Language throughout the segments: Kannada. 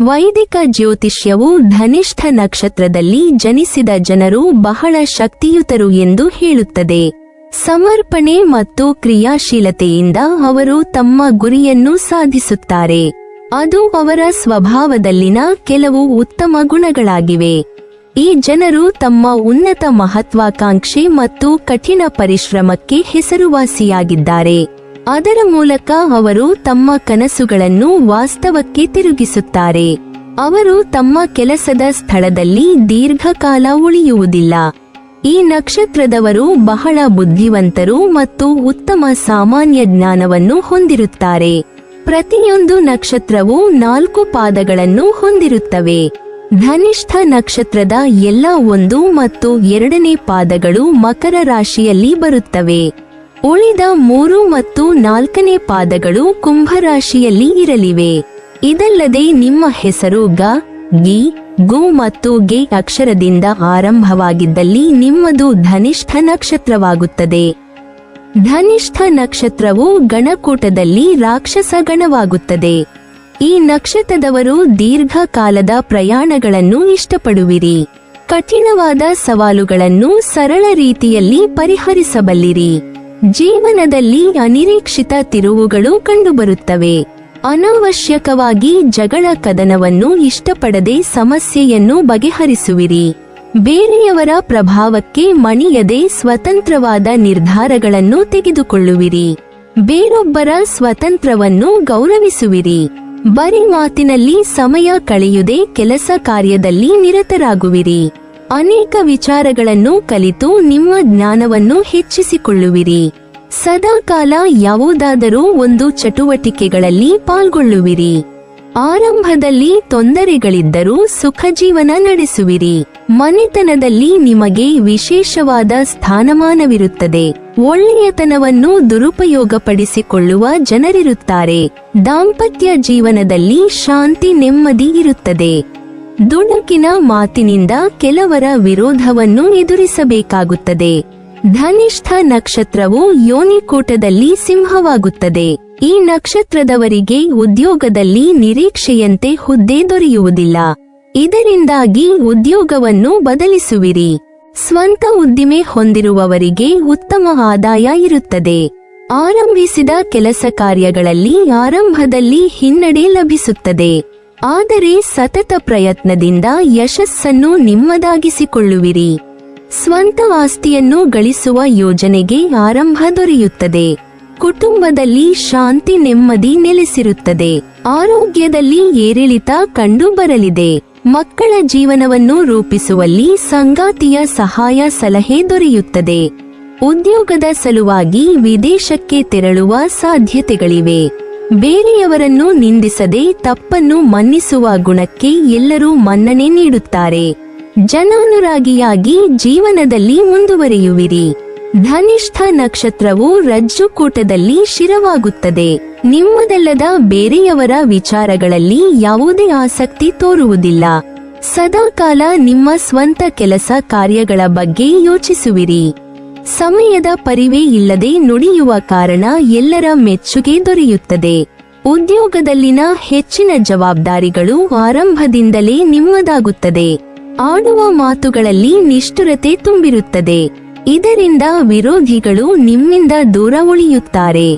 ವೈದಿಕ ಜ್ಯೋತಿಷ್ಯವು ಧನಿಷ್ಠ ನಕ್ಷತ್ರದಲ್ಲಿ ಜನಿಸಿದ ಜನರು ಬಹಳ ಶಕ್ತಿಯುತರು ಎಂದು ಹೇಳುತ್ತದೆ. ಸಮರ್ಪಣೆ ಮತ್ತು ಕ್ರಿಯಾಶೀಲತೆಯಿಂದ ಅವರು ತಮ್ಮ ಗುರಿಯನ್ನು ಸಾಧಿಸುತ್ತಾರೆ. ಅದು ಅವರ ಸ್ವಭಾವದಲ್ಲಿನ ಕೆಲವು ಉತ್ತಮ ಗುಣಗಳಾಗಿವೆ. ಈ ಜನರು ತಮ್ಮ ಉನ್ನತ ಮಹತ್ವಾಕಾಂಕ್ಷೆ ಮತ್ತು ಕಠಿಣ ಪರಿಶ್ರಮಕ್ಕೆ ಹೆಸರುವಾಸಿಯಾಗಿದ್ದಾರೆ. ಅದರ ಮೂಲಕ ಅವರು ತಮ್ಮ ಕನಸುಗಳನ್ನು ವಾಸ್ತವಕ್ಕೆ ತಿರುಗಿಸುತ್ತಾರೆ. ಅವರು ತಮ್ಮ ಕೆಲಸದ ಸ್ಥಳದಲ್ಲಿ ದೀರ್ಘಕಾಲ ಉಳಿಯುವುದಿಲ್ಲ. ಈ ನಕ್ಷತ್ರದವರು ಬಹಳ ಬುದ್ಧಿವಂತರು ಮತ್ತು ಉತ್ತಮ ಸಾಮಾನ್ಯ ಜ್ಞಾನವನ್ನು ಹೊಂದಿರುತ್ತಾರೆ. ಪ್ರತಿಯೊಂದು ನಕ್ಷತ್ರವು 4 ಪಾದಗಳನ್ನು ಹೊಂದಿರುತ್ತವೆ. ಧನಿಷ್ಠ ನಕ್ಷತ್ರದ ಎಲ್ಲ 1 ಮತ್ತು 2ನೇ ಪಾದಗಳು ಮಕರ ರಾಶಿಯಲ್ಲಿ ಬರುತ್ತವೆ. ಉಳಿದ 3 ಮತ್ತು 4ನೇ ಪಾದಗಳು ಕುಂಭ ರಾಶಿಯಲ್ಲಿ ಇರಲಿವೆ. ಇದಲ್ಲದೆ ನಿಮ್ಮ ಹೆಸರು ಗ, ಗಿ, ಗು ಮತ್ತು ಗೆ ಅಕ್ಷರದಿಂದ ಆರಂಭವಾಗಿದ್ದಲ್ಲಿ ನಿಮ್ಮದು ಧನಿಷ್ಠ ನಕ್ಷತ್ರವಾಗುತ್ತದೆ. ಧನಿಷ್ಠ ನಕ್ಷತ್ರವು ಗಣಕೂಟದಲ್ಲಿ ರಾಕ್ಷಸ ಗಣವಾಗುತ್ತದೆ. ಈ ನಕ್ಷತ್ರದವರು ದೀರ್ಘಕಾಲದ ಪ್ರಯಾಣಗಳನ್ನು ಇಷ್ಟಪಡುವಿರಿ. ಕಠಿಣವಾದ ಸವಾಲುಗಳನ್ನು ಸರಳ ರೀತಿಯಲ್ಲಿ ಪರಿಹರಿಸಬಲ್ಲಿರಿ. ಜೀವನದಲ್ಲಿ ಅನಿರೀಕ್ಷಿತ ತಿರುವುಗಳು ಕಂಡುಬರುತ್ತವೆ. ಅನಾವಶ್ಯಕವಾಗಿ ಜಗಳ ಕದನವನ್ನು ಇಷ್ಟಪಡದೆ ಸಮಸ್ಯೆಯನ್ನು ಬಗೆಹರಿಸುವಿರಿ. ಬೇರೆಯವರ ಪ್ರಭಾವಕ್ಕೆ ಮಣಿಯದೆ ಸ್ವತಂತ್ರವಾದ ನಿರ್ಧಾರಗಳನ್ನು ತೆಗೆದುಕೊಳ್ಳುವಿರಿ. ಬೇರೊಬ್ಬರ ಸ್ವತಂತ್ರವನ್ನು ಗೌರವಿಸುವಿರಿ. ಬರೀ ಮಾತಿನಲ್ಲಿ ಸಮಯ ಕಳೆಯುವುದೇ ಕೆಲಸ ಕಾರ್ಯದಲ್ಲಿ ನಿರತರಾಗುವಿರಿ. ಅನೇಕ ವಿಚಾರಗಳನ್ನು ಕಲಿತು ನಿಮ್ಮ ಜ್ಞಾನವನ್ನು ಹೆಚ್ಚಿಸಿಕೊಳ್ಳುವಿರಿ. ಸದಾಕಾಲ ಯಾವುದಾದರೂ ಒಂದು ಚಟುವಟಿಕೆಗಳಲ್ಲಿ ಪಾಲ್ಗೊಳ್ಳುವಿರಿ. ಆರಂಭದಲ್ಲಿ ತೊಂದರೆಗಳಿದ್ದರೂ ಸುಖ ಜೀವನ ನಡೆಸುವಿರಿ. ಮನೆತನದಲ್ಲಿ ನಿಮಗೆ ವಿಶೇಷವಾದ ಸ್ಥಾನಮಾನವಿರುತ್ತದೆ. ಒಳ್ಳೆಯತನವನ್ನು ದುರುಪಯೋಗಪಡಿಸಿಕೊಳ್ಳುವ ಜನರಿರುತ್ತಾರೆ. ದಾಂಪತ್ಯ ಜೀವನದಲ್ಲಿ ಶಾಂತಿ ನೆಮ್ಮದಿ ಇರುತ್ತದೆ. ದುಡುಕಿನ ಮಾತಿನಿಂದ ಕೆಲವರ ವಿರೋಧವನ್ನು ಎದುರಿಸಬೇಕಾಗುತ್ತದೆ. ಧನಿಷ್ಠ ನಕ್ಷತ್ರವು ಯೋನಿಕೂಟದಲ್ಲಿ ಸಿಂಹವಾಗುತ್ತದೆ. ಈ ನಕ್ಷತ್ರದವರಿಗೆ ಉದ್ಯೋಗದಲ್ಲಿ ನಿರೀಕ್ಷೆಯಂತೆ ಹುದ್ದೆ ದೊರೆಯುವುದಿಲ್ಲ. ಇದರಿಂದಾಗಿ ಉದ್ಯೋಗವನ್ನು ಬದಲಿಸುವಿರಿ. ಸ್ವಂತ ಉದ್ದಿಮೆ ಹೊಂದಿರುವವರಿಗೆ ಉತ್ತಮ ಆದಾಯ ಇರುತ್ತದೆ. ಆರಂಭಿಸಿದ ಕೆಲಸ ಕಾರ್ಯಗಳಲ್ಲಿ ಆರಂಭದಲ್ಲಿ ಹಿನ್ನಡೆ ಲಭಿಸುತ್ತದೆ. ಆದರೆ ಸತತ ಪ್ರಯತ್ನದಿಂದ ಯಶಸ್ಸನ್ನು ನಿಮ್ಮದಾಗಿಸಿಕೊಳ್ಳುವಿರಿ. ಸ್ವಂತ ಆಸ್ತಿಯನ್ನು ಗಳಿಸುವ ಯೋಜನೆಗೆ ಆರಂಭ ದೊರೆಯುತ್ತದೆ. ಕುಟುಂಬದಲ್ಲಿ ಶಾಂತಿ ನೆಮ್ಮದಿ ನೆಲೆಸಿರುತ್ತದೆ. ಆರೋಗ್ಯದಲ್ಲಿ ಏರಿಳಿತ ಕಂಡು ಬರಲಿದೆ. ಮಕ್ಕಳ ಜೀವನವನ್ನು ರೂಪಿಸುವಲ್ಲಿ ಸಂಗಾತಿಯ ಸಹಾಯ ಸಲಹೆ ದೊರೆಯುತ್ತದೆ. ಉದ್ಯೋಗದ ಸಲುವಾಗಿ ವಿದೇಶಕ್ಕೆ ತೆರಳುವ ಸಾಧ್ಯತೆಗಳಿವೆ. ಬೇರೆಯವರನ್ನು ನಿಂದಿಸದೆ ತಪ್ಪನ್ನು ಮನ್ನಿಸುವ ಗುಣಕ್ಕೆ ಎಲ್ಲರೂ ಮನ್ನಣೆ ನೀಡುತ್ತಾರೆ. ಜನಾನುರಾಗಿಯಾಗಿ ಜೀವನದಲ್ಲಿ ಮುಂದುವರಿಯುವಿರಿ. ಧನಿಷ್ಠ ನಕ್ಷತ್ರವು ರಜ್ಜುಕೂಟದಲ್ಲಿ ಶಿರವಾಗುತ್ತದೆ. ನಿಮ್ಮದಲ್ಲದ ಬೇರೆಯವರ ವಿಚಾರಗಳಲ್ಲಿ ಯಾವುದೇ ಆಸಕ್ತಿ ತೋರುವುದಿಲ್ಲ. ಸದಾಕಾಲ ನಿಮ್ಮ ಸ್ವಂತ ಕೆಲಸ ಕಾರ್ಯಗಳ ಬಗ್ಗೆ ಯೋಚಿಸುವಿರಿ. ಸಮಯದ ಪರಿವೇ ಇಲ್ಲದೆ ನುಡಿಯುವ ಕಾರಣ ಎಲ್ಲರ ಮೆಚ್ಚುಗೆ ದೊರೆಯುತ್ತದೆ. ಉದ್ಯೋಗದಲ್ಲಿನ ಹೆಚ್ಚಿನ ಜವಾಬ್ದಾರಿಗಳು ಆರಂಭದಿಂದಲೇ ನಿಮ್ಮದಾಗುತ್ತದೆ. ಆಡುವ ಮಾತುಗಳಲ್ಲಿ ನಿಷ್ಠುರತೆ ತುಂಬಿರುತ್ತದೆ. ಇದರಿಂದ ವಿರೋಧಿಗಳು ನಿಮ್ಮಿಂದ ದೂರ ಉಳಿಯುತ್ತಾರೆ.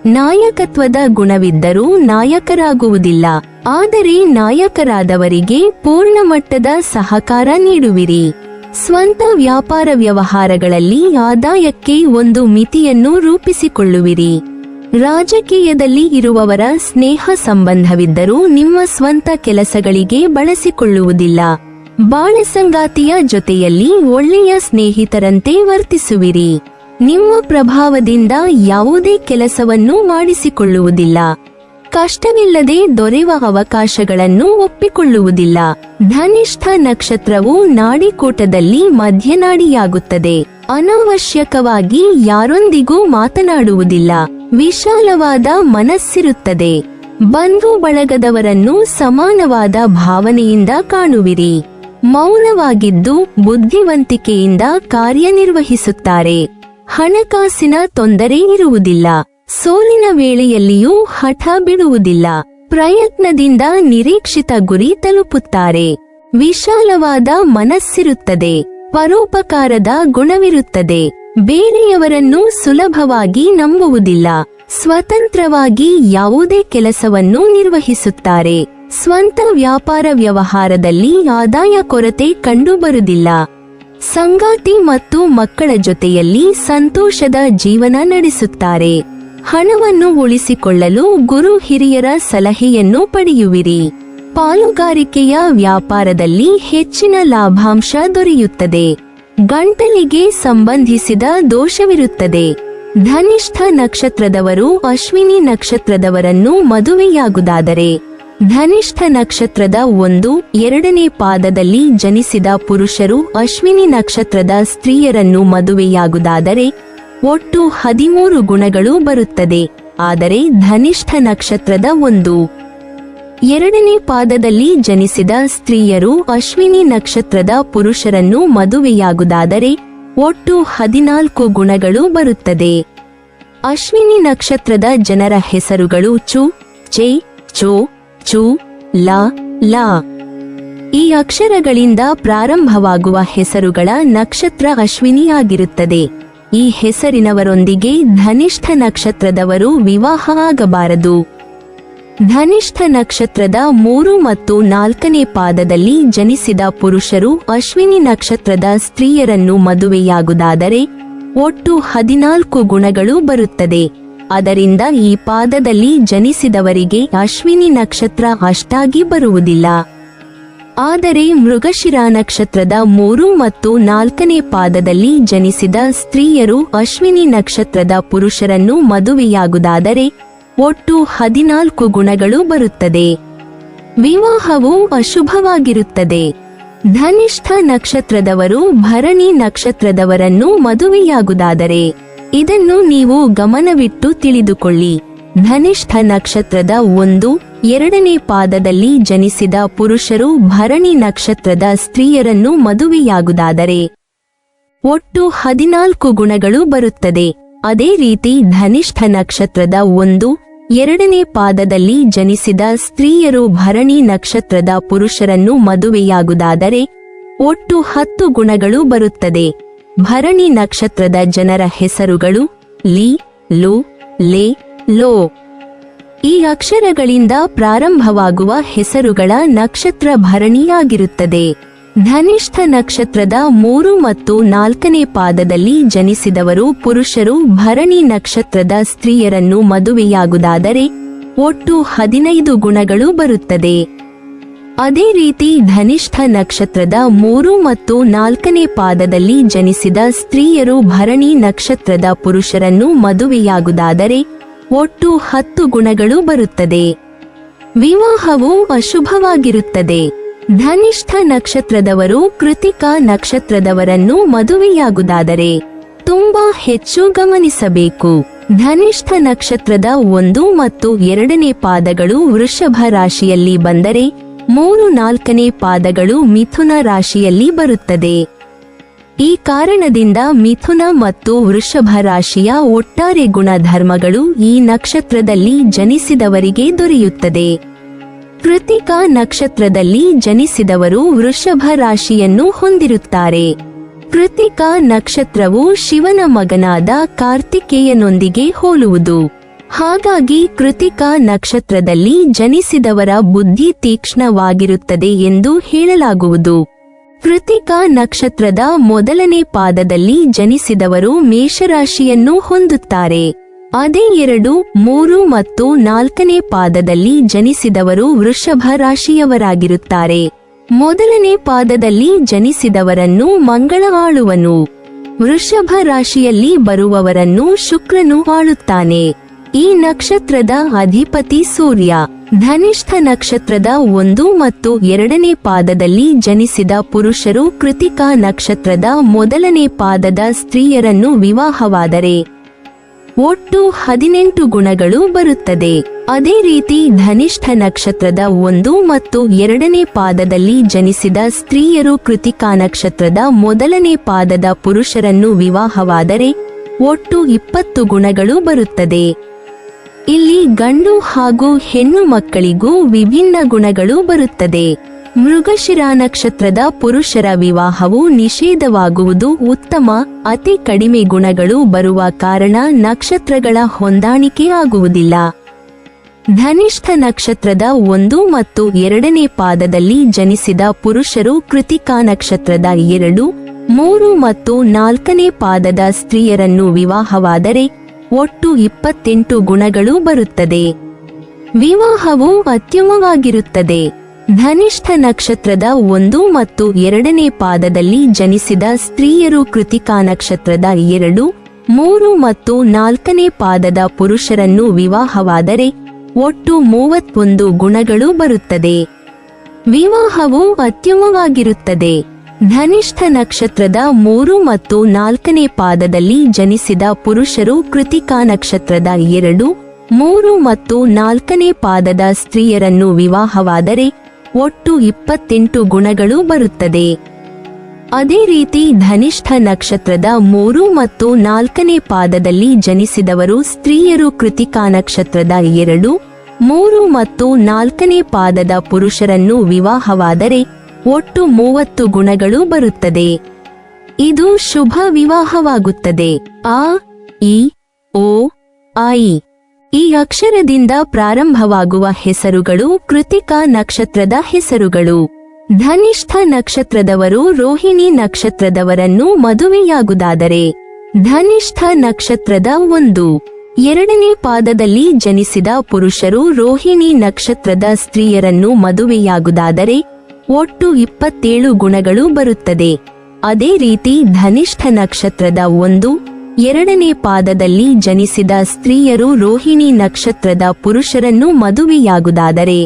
ನಾಯಕತ್ವದ ಗುಣವಿದ್ದರೂ ನಾಯಕರಾಗುವುದಿಲ್ಲ. ಆದರೆ ನಾಯಕರಾದವರಿಗೆ ಪೂರ್ಣ ಮಟ್ಟದ ಸಹಕಾರ ನೀಡುವಿರಿ. ಸ್ವಂತ ವ್ಯಾಪಾರ ವ್ಯವಹಾರಗಳಲ್ಲಿ ಆದಾಯಕ್ಕೆ ಒಂದು ಮಿತಿಯನ್ನು ರೂಪಿಸಿಕೊಳ್ಳುವಿರಿ. ರಾಜಕೀಯದಲ್ಲಿ ಇರುವವರ ಸ್ನೇಹ ಸಂಬಂಧವಿದ್ದರೂ ನಿಮ್ಮ ಸ್ವಂತ ಕೆಲಸಗಳಿಗೆ ಬಳಸಿಕೊಳ್ಳುವುದಿಲ್ಲ. ಬಾಳಸಂಗಾತಿಯ ಜೊತೆಯಲ್ಲಿ ಒಳ್ಳೆಯ ಸ್ನೇಹಿತರಂತೆ ವರ್ತಿಸುವಿರಿ. ನಿಮ್ಮ ಪ್ರಭಾವದಿಂದ ಯಾವುದೇ ಕೆಲಸವನ್ನು ಮಾಡಿಸಿಕೊಳ್ಳುವುದಿಲ್ಲ. ಕಷ್ಟವಿಲ್ಲದೆ ದೊರೆಯುವ ಅವಕಾಶಗಳನ್ನು ಒಪ್ಪಿಕೊಳ್ಳುವುದಿಲ್ಲ. ಧನಿಷ್ಠ ನಕ್ಷತ್ರವು ನಾಡಿಕೂಟದಲ್ಲಿ ಮಧ್ಯನಾಡಿಯಾಗುತ್ತದೆ. ಅನಾವಶ್ಯಕವಾಗಿ ಯಾರೊಂದಿಗೂ ಮಾತನಾಡುವುದಿಲ್ಲ. ವಿಶಾಲವಾದ ಮನಸ್ಸಿರುತ್ತದೆ. ಬಂಧು ಬಳಗದವರನ್ನು ಸಮಾನವಾದ ಭಾವನೆಯಿಂದ ಕಾಣುವಿರಿ. ಮೌನವಾಗಿದ್ದು ಬುದ್ಧಿವಂತಿಕೆಯಿಂದ ಕಾರ್ಯನಿರ್ವಹಿಸುತ್ತಾರೆ. ಹಣಕಾಸಿನ ತೊಂದರೆ ಇರುವುದಿಲ್ಲ. ಸೋಲಿನ ವೇಳೆಯಲ್ಲಿಯೂ ಹಠ ಬಿಡುವುದಿಲ್ಲ. ಪ್ರಯತ್ನದಿಂದ ನಿರೀಕ್ಷಿತ ಗುರಿ ತಲುಪುತ್ತಾರೆ. ವಿಶಾಲವಾದ ಮನಸ್ಸಿರುತ್ತದೆ. ಪರೋಪಕಾರದ ಗುಣವಿರುತ್ತದೆ. ಬೇರೆಯವರನ್ನು ಸುಲಭವಾಗಿ ನಂಬುವುದಿಲ್ಲ. ಸ್ವತಂತ್ರವಾಗಿ ಯಾವುದೇ ಕೆಲಸವನ್ನು ನಿರ್ವಹಿಸುತ್ತಾರೆ. ಸ್ವಂತ ವ್ಯಾಪಾರ ವ್ಯವಹಾರದಲ್ಲಿ ಆದಾಯ ಕೊರತೆ ಕಂಡುಬರುವುದಿಲ್ಲ. ಸಂಗಾತಿ ಮತ್ತು ಮಕ್ಕಳ ಜೊತೆಯಲ್ಲಿ ಸಂತೋಷದ ಜೀವನ ನಡೆಸುತ್ತಾರೆ. ಹಣವನ್ನು ಉಳಿಸಿಕೊಳ್ಳಲು ಗುರು ಹಿರಿಯರ ಸಲಹೆಯನ್ನು ಪಡೆಯುವಿರಿ. ಪಾಲುಗಾರಿಕೆಯ ವ್ಯಾಪಾರದಲ್ಲಿ ಹೆಚ್ಚಿನ ಲಾಭಾಂಶ ದೊರೆಯುತ್ತದೆ. ಗಂಟಲಿಗೆ ಸಂಬಂಧಿಸಿದ ದೋಷವಿರುತ್ತದೆ. ಧನಿಷ್ಠ ನಕ್ಷತ್ರದವರು ಅಶ್ವಿನಿ ನಕ್ಷತ್ರದವರನ್ನು ಮದುವೆಯಾಗುವುದಾದರೆ, ಧನಿಷ್ಠ ನಕ್ಷತ್ರದ 1, 2ನೇ ಪಾದದಲ್ಲಿ ಜನಿಸಿದ ಪುರುಷರು ಅಶ್ವಿನಿ ನಕ್ಷತ್ರದ ಸ್ತ್ರೀಯರನ್ನು ಮದುವೆಯಾಗುವುದಾದರೆ ಒಟ್ಟು 13 ಗುಣಗಳು ಬರುತ್ತದೆ. ಆದರೆ ಧನಿಷ್ಠ ನಕ್ಷತ್ರದ 1, 2ನೇ ಪಾದದಲ್ಲಿ ಜನಿಸಿದ ಸ್ತ್ರೀಯರು ಅಶ್ವಿನಿ ನಕ್ಷತ್ರದ ಪುರುಷರನ್ನು ಮದುವೆಯಾಗುವುದಾದರೆ ಒಟ್ಟು 14 ಗುಣಗಳು ಬರುತ್ತದೆ. ಅಶ್ವಿನಿ ನಕ್ಷತ್ರದ ಜನರ ಹೆಸರುಗಳು ಚು, ಚೆ, ಚೋ, ಚು, ಲ, ಲ. ಈ ಅಕ್ಷರಗಳಿಂದ ಪ್ರಾರಂಭವಾಗುವ ಹೆಸರುಗಳ ನಕ್ಷತ್ರ ಅಶ್ವಿನಿಯಾಗಿರುತ್ತದೆ. ಈ ಹೆಸರಿನವರೊಂದಿಗೆ ಧನಿಷ್ಠ ನಕ್ಷತ್ರದವರು ವಿವಾಹ ಆಗಬಾರದು. ಧನಿಷ್ಠ ನಕ್ಷತ್ರದ 3 ಮತ್ತು 4ನೇ ಪಾದದಲ್ಲಿ ಜನಿಸಿದ ಪುರುಷರು ಅಶ್ವಿನಿ ನಕ್ಷತ್ರದ ಸ್ತ್ರೀಯರನ್ನು ಮದುವೆಯಾಗುವುದಾದರೆ ಒಟ್ಟು 14 ಗುಣಗಳು ಬರುತ್ತದೆ. ಅದರಿಂದ ಈ ಪಾದದಲ್ಲಿ ಜನಿಸಿದವರಿಗೆ ಅಶ್ವಿನಿ ನಕ್ಷತ್ರ ಅಷ್ಟಾಗಿ ಬರುವುದಿಲ್ಲ. ಆದರೆ ಮೃಗಶಿರ ನಕ್ಷತ್ರದ 3 ಮತ್ತು 4ನೇ ಪಾದದಲ್ಲಿ ಜನಿಸಿದ ಸ್ತ್ರೀಯರು ಅಶ್ವಿನಿ ನಕ್ಷತ್ರದ ಪುರುಷರನ್ನು ಮದುವೆಯಾಗುವುದಾದರೆ ಒಟ್ಟು 14 ಗುಣಗಳು ಬರುತ್ತದೆ. ವಿವಾಹವು ಅಶುಭವಾಗಿರುತ್ತದೆ. ಧನಿಷ್ಠ ನಕ್ಷತ್ರದವರು ಭರಣಿ ನಕ್ಷತ್ರದವರನ್ನು ಮದುವೆಯಾಗುವುದಾದರೆ ಇದನ್ನು ನೀವು ಗಮನವಿಟ್ಟು ತಿಳಿದುಕೊಳ್ಳಿ. ಧನಿಷ್ಠ ನಕ್ಷತ್ರದ 1, 2ನೇ ಪಾದದಲ್ಲಿ ಜನಿಸಿದ ಪುರುಷರು ಭರಣಿ ನಕ್ಷತ್ರದ ಸ್ತ್ರೀಯರನ್ನು ಮದುವೆಯಾಗುವುದಾದರೆ ಒಟ್ಟು 14 ಗುಣಗಳು ಬರುತ್ತದೆ. ಅದೇ ರೀತಿ ಧನಿಷ್ಠ ನಕ್ಷತ್ರದ 1, 2ನೇ ಪಾದದಲ್ಲಿ ಜನಿಸಿದ ಸ್ತ್ರೀಯರು ಭರಣಿ ನಕ್ಷತ್ರದ ಪುರುಷರನ್ನು ಮದುವೆಯಾಗುವುದಾದರೆ ಒಟ್ಟು 10 ಗುಣಗಳು ಬರುತ್ತದೆ. ಭರಣಿ ನಕ್ಷತ್ರದ ಜನರ ಹೆಸರುಗಳು ಲಿ, ಲು, ಲೆ, ಲೋ. ಈ ಅಕ್ಷರಗಳಿಂದ ಪ್ರಾರಂಭವಾಗುವ ಹೆಸರುಗಳ ನಕ್ಷತ್ರ ಭರಣಿಯಾಗಿರುತ್ತದೆ. ಧನಿಷ್ಠ ನಕ್ಷತ್ರದ 3 ಮತ್ತು 4ನೇ ಪಾದದಲ್ಲಿ ಜನಿಸಿದವರು ಪುರುಷರು ಭರಣಿ ನಕ್ಷತ್ರದ ಸ್ತ್ರೀಯರನ್ನು ಮದುವೆಯಾಗುವುದಾದರೆ ಒಟ್ಟು 15 ಗುಣಗಳು ಬರುತ್ತದೆ. ಅದೇ ರೀತಿ ಧನಿಷ್ಠ ನಕ್ಷತ್ರದ 3 ಮತ್ತು 4ನೇ ಪಾದದಲ್ಲಿ ಜನಿಸಿದ ಸ್ತ್ರೀಯರು ಭರಣಿ ನಕ್ಷತ್ರದ ಪುರುಷರನ್ನು ಮದುವೆಯಾಗುವುದಾದರೆ ಒಟ್ಟು 10 ಗುಣಗಳು ಬರುತ್ತದೆ. ವಿವಾಹವು ಅಶುಭವಾಗಿರುತ್ತದೆ. ಧನಿಷ್ಠ ನಕ್ಷತ್ರದವರು ಕೃತಿಕಾ ನಕ್ಷತ್ರದವರನ್ನು ಮದುವೆಯಾಗುವುದಾದರೆ ತುಂಬಾ ಹೆಚ್ಚು ಗಮನಿಸಬೇಕು. ಧನಿಷ್ಠ ನಕ್ಷತ್ರದ 1 ಮತ್ತು 2ನೇ ಪಾದಗಳು ವೃಷಭ ರಾಶಿಯಲ್ಲಿ ಬಂದರೆ 3, 4ನೇ ಪಾದಗಳು ಮಿಥುನ ರಾಶಿಯಲ್ಲಿ ಬರುತ್ತದೆ. ಈ ಕಾರಣದಿಂದ ಮಿಥುನ ಮತ್ತು ವೃಷಭ ರಾಶಿಯ ಒಟ್ಟಾರೆ ಗುಣಧರ್ಮಗಳು ಈ ನಕ್ಷತ್ರದಲ್ಲಿ ಜನಿಸಿದವರಿಗೆ ದೊರೆಯುತ್ತದೆ. ಕೃತಿಕಾ ನಕ್ಷತ್ರದಲ್ಲಿ ಜನಿಸಿದವರು ವೃಷಭ ರಾಶಿಯನ್ನು ಹೊಂದಿರುತ್ತಾರೆ. ಕೃತಿಕಾ ನಕ್ಷತ್ರವು ಶಿವನ ಮಗನಾದ ಕಾರ್ತಿಕೇಯನೊಂದಿಗೆ ಹೋಲುವುದು. ಹಾಗಾಗಿ ಕೃತಿಕಾ ನಕ್ಷತ್ರದಲ್ಲಿ ಜನಿಸಿದವರ ಬುದ್ಧಿ ತೀಕ್ಷ್ಣವಾಗಿರುತ್ತದೆ ಎಂದು ಹೇಳಲಾಗುವುದು. ಕೃತಿಕಾ ನಕ್ಷತ್ರದ 1ನೇ ಪಾದದಲ್ಲಿ ಜನಿಸಿದವರು ಮೇಷರಾಶಿಯನ್ನು ಹೊಂದುತ್ತಾರೆ. ಅದೇ 2, 3 ಮತ್ತು 4ನೇ ಪಾದದಲ್ಲಿ ಜನಿಸಿದವರು ವೃಷಭ ರಾಶಿಯವರಾಗಿರುತ್ತಾರೆ. 1ನೇ ಪಾದದಲ್ಲಿ ಜನಿಸಿದವರನ್ನು ಮಂಗಳ ಆಳುವನು. ವೃಷಭ ರಾಶಿಯಲ್ಲಿ ಬರುವವರನ್ನು ಶುಕ್ರನು ಆಳುತ್ತಾನೆ. ಈ ನಕ್ಷತ್ರದ ಅಧಿಪತಿ ಸೂರ್ಯ. ಧನಿಷ್ಠ ನಕ್ಷತ್ರದ 1 ಮತ್ತು 2ನೇ ಪಾದದಲ್ಲಿ ಜನಿಸಿದ ಪುರುಷರು ಕೃತಿಕಾ ನಕ್ಷತ್ರದ 1ನೇ ಪಾದದ ಸ್ತ್ರೀಯರನ್ನು ವಿವಾಹವಾದರೆ ಒಟ್ಟು 18 ಗುಣಗಳು ಬರುತ್ತದೆ. ಅದೇ ರೀತಿ ಧನಿಷ್ಠ ನಕ್ಷತ್ರದ 1 ಮತ್ತು 2ನೇ ಪಾದದಲ್ಲಿ ಜನಿಸಿದ ಸ್ತ್ರೀಯರು ಕೃತಿಕಾ ನಕ್ಷತ್ರದ 1ನೇ ಪಾದದ ಪುರುಷರನ್ನು ವಿವಾಹವಾದರೆ ಒಟ್ಟು 20 ಗುಣಗಳು ಬರುತ್ತದೆ. ಇಲ್ಲಿ ಗಂಡು ಹಾಗೂ ಹೆಣ್ಣು ಮಕ್ಕಳಿಗೂ ವಿಭಿನ್ನ ಗುಣಗಳು ಬರುತ್ತದೆ. ಮೃಗಶಿರ ನಕ್ಷತ್ರದ ಪುರುಷರ ವಿವಾಹವು ನಿಷೇಧವಾಗುವುದು ಉತ್ತಮ. ಅತಿ ಕಡಿಮೆ ಗುಣಗಳು ಬರುವ ಕಾರಣ ನಕ್ಷತ್ರಗಳ ಹೊಂದಾಣಿಕೆ ಆಗುವುದಿಲ್ಲ. ಧನಿಷ್ಠ ನಕ್ಷತ್ರದ 1 ಮತ್ತು 2ನೇ ಪಾದದಲ್ಲಿ ಜನಿಸಿದ ಪುರುಷರು ಕೃತಿಕಾ ನಕ್ಷತ್ರದ 2, 3 ಮತ್ತು 4ನೇ ಪಾದದ ಸ್ತ್ರೀಯರನ್ನು ವಿವಾಹವಾದರೆ ಒಟ್ಟು 28 ಗುಣಗಳು ಬರುತ್ತದೆ. ವಿವಾಹವು ಅತ್ಯುತ್ತಮವಾಗಿರುತ್ತದೆ. ಧನಿಷ್ಠ ನಕ್ಷತ್ರದ 1 ಮತ್ತು 2ನೇ ಪಾದದಲ್ಲಿ ಜನಿಸಿದ ಸ್ತ್ರೀಯರು ಕೃತಿಕಾ ನಕ್ಷತ್ರದ 2, 3 ಮತ್ತು 4ನೇ ಪಾದದ ಪುರುಷರನ್ನು ವಿವಾಹವಾದರೆ ಒಟ್ಟು 31 ಗುಣಗಳು ಬರುತ್ತದೆ. ವಿವಾಹವು ಅತ್ಯುತ್ತಮವಾಗಿರುತ್ತದೆ. ಧನಿಷ್ಠ ನಕ್ಷತ್ರದ 3 ಮತ್ತು 4ನೇ ಪಾದದಲ್ಲಿ ಜನಿಸಿದ ಪುರುಷರು ಕೃತಿಕಾ ನಕ್ಷತ್ರದ 2, 3 ಮತ್ತು 4ನೇ ಪಾದದ ಸ್ತ್ರೀಯರನ್ನು ವಿವಾಹವಾದರೆ ಒಟ್ಟು 28 ಗುಣಗಳು ಬರುತ್ತದೆ. ಅದೇ ರೀತಿ ಧನಿಷ್ಠ ನಕ್ಷತ್ರದ 3 ಮತ್ತು 4ನೇ ಪಾದದಲ್ಲಿ ಜನಿಸಿದವರು ಸ್ತ್ರೀಯರು ಕೃತಿಕಾ ನಕ್ಷತ್ರದ 2, 3 ಮತ್ತು 4ನೇ ಪಾದದ ಪುರುಷರನ್ನು ವಿವಾಹವಾದರೆ ಒಟ್ಟು 30 ಗುಣಗಳು ಬರುತ್ತದೆ. ಇದು ಶುಭ ವಿವಾಹವಾಗುತ್ತದೆ. ಆ, ಇ, ಓ, ಐ ಈ ಅಕ್ಷರದಿಂದ ಪ್ರಾರಂಭವಾಗುವ ಹೆಸರುಗಳು ಕೃತಿಕಾ ನಕ್ಷತ್ರದ ಹೆಸರುಗಳು. ಧನಿಷ್ಠ ನಕ್ಷತ್ರದವರು ರೋಹಿಣಿ ನಕ್ಷತ್ರದವರನ್ನು ಮದುವೆಯಾಗುವುದಾದರೆ ಧನಿಷ್ಠ ನಕ್ಷತ್ರದ 1, 2ನೇ ಪಾದದಲ್ಲಿ ಜನಿಸಿದ ಪುರುಷರು ರೋಹಿಣಿ ನಕ್ಷತ್ರದ ಸ್ತ್ರೀಯರನ್ನು ಮದುವೆಯಾಗುವುದಾದರೆ ಒಟ್ಟು 27 ಗುಣಗಳು ಬರುತ್ತದೆ. ಅದೇ ರೀತಿ ಧನಿಷ್ಠ ನಕ್ಷತ್ರದ 1, 2ನೇ ಪಾದದಲ್ಲಿ ಜನಿಸಿದ ಸ್ತ್ರೀಯರು ರೋಹಿಣಿ ನಕ್ಷತ್ರದ ಪುರುಷರನ್ನು ಮದುವೆಯಾಗುವುದಾದರೆ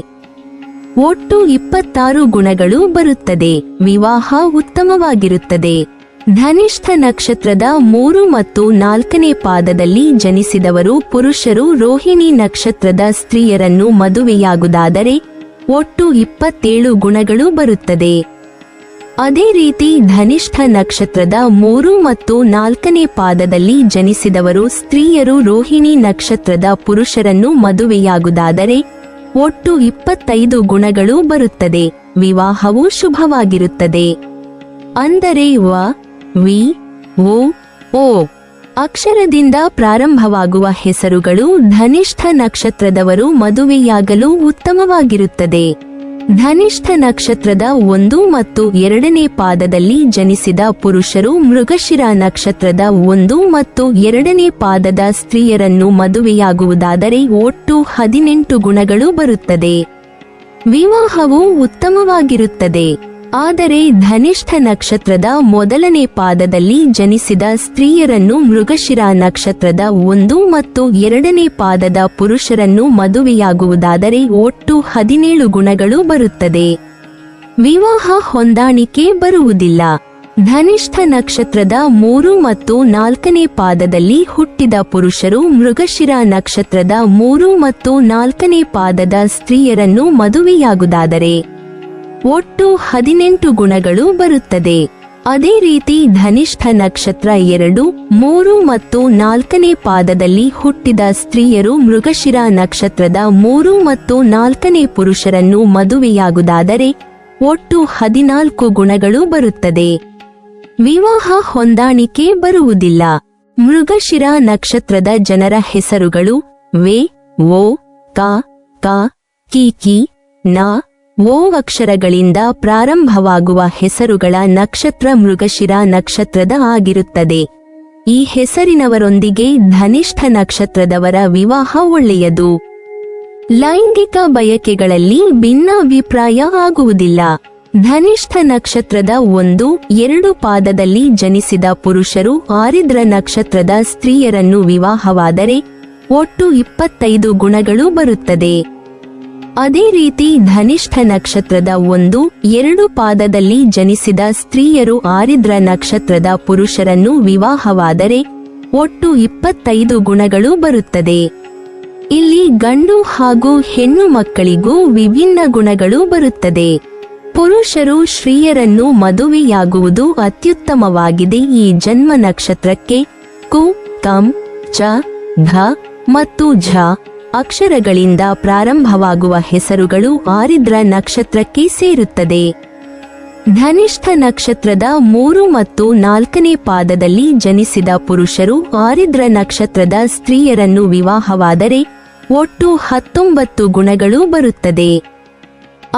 ಒಟ್ಟು 26 ಗುಣಗಳು ಬರುತ್ತದೆ. ವಿವಾಹ ಉತ್ತಮವಾಗಿರುತ್ತದೆ. ಧನಿಷ್ಠ ನಕ್ಷತ್ರದ 3 ಮತ್ತು 4ನೇ ಪಾದದಲ್ಲಿ ಜನಿಸಿದವರು ಪುರುಷರು ರೋಹಿಣಿ ನಕ್ಷತ್ರದ ಸ್ತ್ರೀಯರನ್ನು ಮದುವೆಯಾಗುವುದಾದರೆ ಒಟ್ಟು 27 ಗುಣಗಳು ಬರುತ್ತದೆ. ಅದೇ ರೀತಿ ಧನಿಷ್ಠ ನಕ್ಷತ್ರದ 3 ಮತ್ತು 4ನೇ ಪಾದದಲ್ಲಿ ಜನಿಸಿದವರು ಸ್ತ್ರೀಯರು ರೋಹಿಣಿ ನಕ್ಷತ್ರದ ಪುರುಷರನ್ನು ಮದುವೆಯಾಗುವುದಾದರೆ ಒಟ್ಟು 25 ಗುಣಗಳು ಬರುತ್ತದೆ. ವಿವಾಹವು ಶುಭವಾಗಿರುತ್ತದೆ. ಅಂದರೆ ವ, ವಿ, ಓ, ಓ ಅಕ್ಷರದಿಂದ ಪ್ರಾರಂಭವಾಗುವ ಹೆಸರುಗಳು ಧನಿಷ್ಠ ನಕ್ಷತ್ರದವರು ಮದುವೆಯಾಗಲು ಉತ್ತಮವಾಗಿರುತ್ತದೆ. ಧನಿಷ್ಠ ನಕ್ಷತ್ರದ 1 ಮತ್ತು 2ನೇ ಪಾದದಲ್ಲಿ ಜನಿಸಿದ ಪುರುಷರು ಮೃಗಶಿರ ನಕ್ಷತ್ರದ 1 ಮತ್ತು 2ನೇ ಪಾದದ ಸ್ತ್ರೀಯರನ್ನು ಮದುವೆಯಾಗುವುದಾದರೆ ಒಟ್ಟು 18 ಗುಣಗಳು ಬರುತ್ತದೆ. ವಿವಾಹವು ಉತ್ತಮವಾಗಿರುತ್ತದೆ. ಆದರೆ ಧನಿಷ್ಠ ನಕ್ಷತ್ರದ 1ನೇ ಪಾದದಲ್ಲಿ ಜನಿಸಿದ ಸ್ತ್ರೀಯರನ್ನು ಮೃಗಶಿರ ನಕ್ಷತ್ರದ 1 ಮತ್ತು 2ನೇ ಪಾದದ ಪುರುಷರನ್ನು ಮದುವೆಯಾಗುವುದಾದರೆ ಒಟ್ಟು 17 ಗುಣಗಳು ಬರುತ್ತದೆ. ವಿವಾಹ ಹೊಂದಾಣಿಕೆ ಬರುವುದಿಲ್ಲ. ಧನಿಷ್ಠ ನಕ್ಷತ್ರದ 3 ಮತ್ತು 4ನೇ ಪಾದದಲ್ಲಿ ಹುಟ್ಟಿದ ಪುರುಷರು ಮೃಗಶಿರ ನಕ್ಷತ್ರದ 3 ಮತ್ತು 4ನೇ ಪಾದದ ಸ್ತ್ರೀಯರನ್ನು ಮದುವೆಯಾಗುವುದಾದರೆ ಒಟ್ಟು 18 ಗುಣಗಳು ಬರುತ್ತದೆ. ಅದೇ ರೀತಿ ಧನಿಷ್ಠ ನಕ್ಷತ್ರ 2, 3 ಮತ್ತು 4ನೇ ಪಾದದಲ್ಲಿ ಹುಟ್ಟಿದ ಸ್ತ್ರೀಯರು ಮೃಗಶಿರ ನಕ್ಷತ್ರದ 3 ಮತ್ತು 4ನೇ ಪುರುಷರನ್ನು ಮದುವೆಯಾಗುವುದಾದರೆ ಒಟ್ಟು 14 ಗುಣಗಳು ಬರುತ್ತದೆ. ವಿವಾಹ ಹೊಂದಾಣಿಕೆ ಬರುವುದಿಲ್ಲ. ಮೃಗಶಿರ ನಕ್ಷತ್ರದ ಜನರ ಹೆಸರುಗಳು ವೇ, ಓ, ಕ, ಕ, ಕಿ, ನ, ಓ ಅಕ್ಷರಗಳಿಂದ ಪ್ರಾರಂಭವಾಗುವ ಹೆಸರುಗಳ ನಕ್ಷತ್ರ ಮೃಗಶಿರ ನಕ್ಷತ್ರದ ಆಗಿರುತ್ತದೆ. ಈ ಹೆಸರಿನವರೊಂದಿಗೆ ಧನಿಷ್ಠ ನಕ್ಷತ್ರದವರ ವಿವಾಹ ಒಳ್ಳೆಯದು. ಲೈಂಗಿಕ ಬಯಕೆಗಳಲ್ಲಿ ಭಿನ್ನಾಭಿಪ್ರಾಯ ಆಗುವುದಿಲ್ಲ. ಧನಿಷ್ಠ ನಕ್ಷತ್ರದ 1, 2 ಪಾದದಲ್ಲಿ ಜನಿಸಿದ ಪುರುಷರು ಆರಿದ್ರ ನಕ್ಷತ್ರದ ಸ್ತ್ರೀಯರನ್ನು ವಿವಾಹವಾದರೆ ಒಟ್ಟು 25 ಗುಣಗಳು ಬರುತ್ತದೆ. ಅದೇ ರೀತಿ ಧನಿಷ್ಠ ನಕ್ಷತ್ರದ 1, 2 ಪಾದದಲ್ಲಿ ಜನಿಸಿದ ಸ್ತ್ರೀಯರು ಆರಿದ್ರ ನಕ್ಷತ್ರದ ಪುರುಷರನ್ನು ವಿವಾಹವಾದರೆ ಒಟ್ಟು 25 ಗುಣಗಳು ಬರುತ್ತದೆ. ಇಲ್ಲಿ ಗಂಡು ಹಾಗೂ ಹೆಣ್ಣು ಮಕ್ಕಳಿಗೂ ವಿಭಿನ್ನ ಗುಣಗಳು ಬರುತ್ತದೆ. ಪುರುಷರು ಸ್ತ್ರೀಯರನ್ನು ಮದುವೆಯಾಗುವುದು ಅತ್ಯುತ್ತಮವಾಗಿದೆ. ಈ ಜನ್ಮ ನಕ್ಷತ್ರಕ್ಕೆ ಕು, ಕಂ, ಚ, ಧ ಮತ್ತು ಝ ಅಕ್ಷರಗಳಿಂದ ಪ್ರಾರಂಭವಾಗುವ ಹೆಸರುಗಳು ಆರಿದ್ರ ನಕ್ಷತ್ರಕ್ಕೆ ಸೇರುತ್ತದೆ. ಧನಿಷ್ಠ ನಕ್ಷತ್ರದ 3 ಮತ್ತು 4ನೇ ಪಾದದಲ್ಲಿ ಜನಿಸಿದ ಪುರುಷರು ಆರಿದ್ರ ನಕ್ಷತ್ರದ ಸ್ತ್ರೀಯರನ್ನು ವಿವಾಹವಾದರೆ ಒಟ್ಟು 19 ಗುಣಗಳು ಬರುತ್ತದೆ.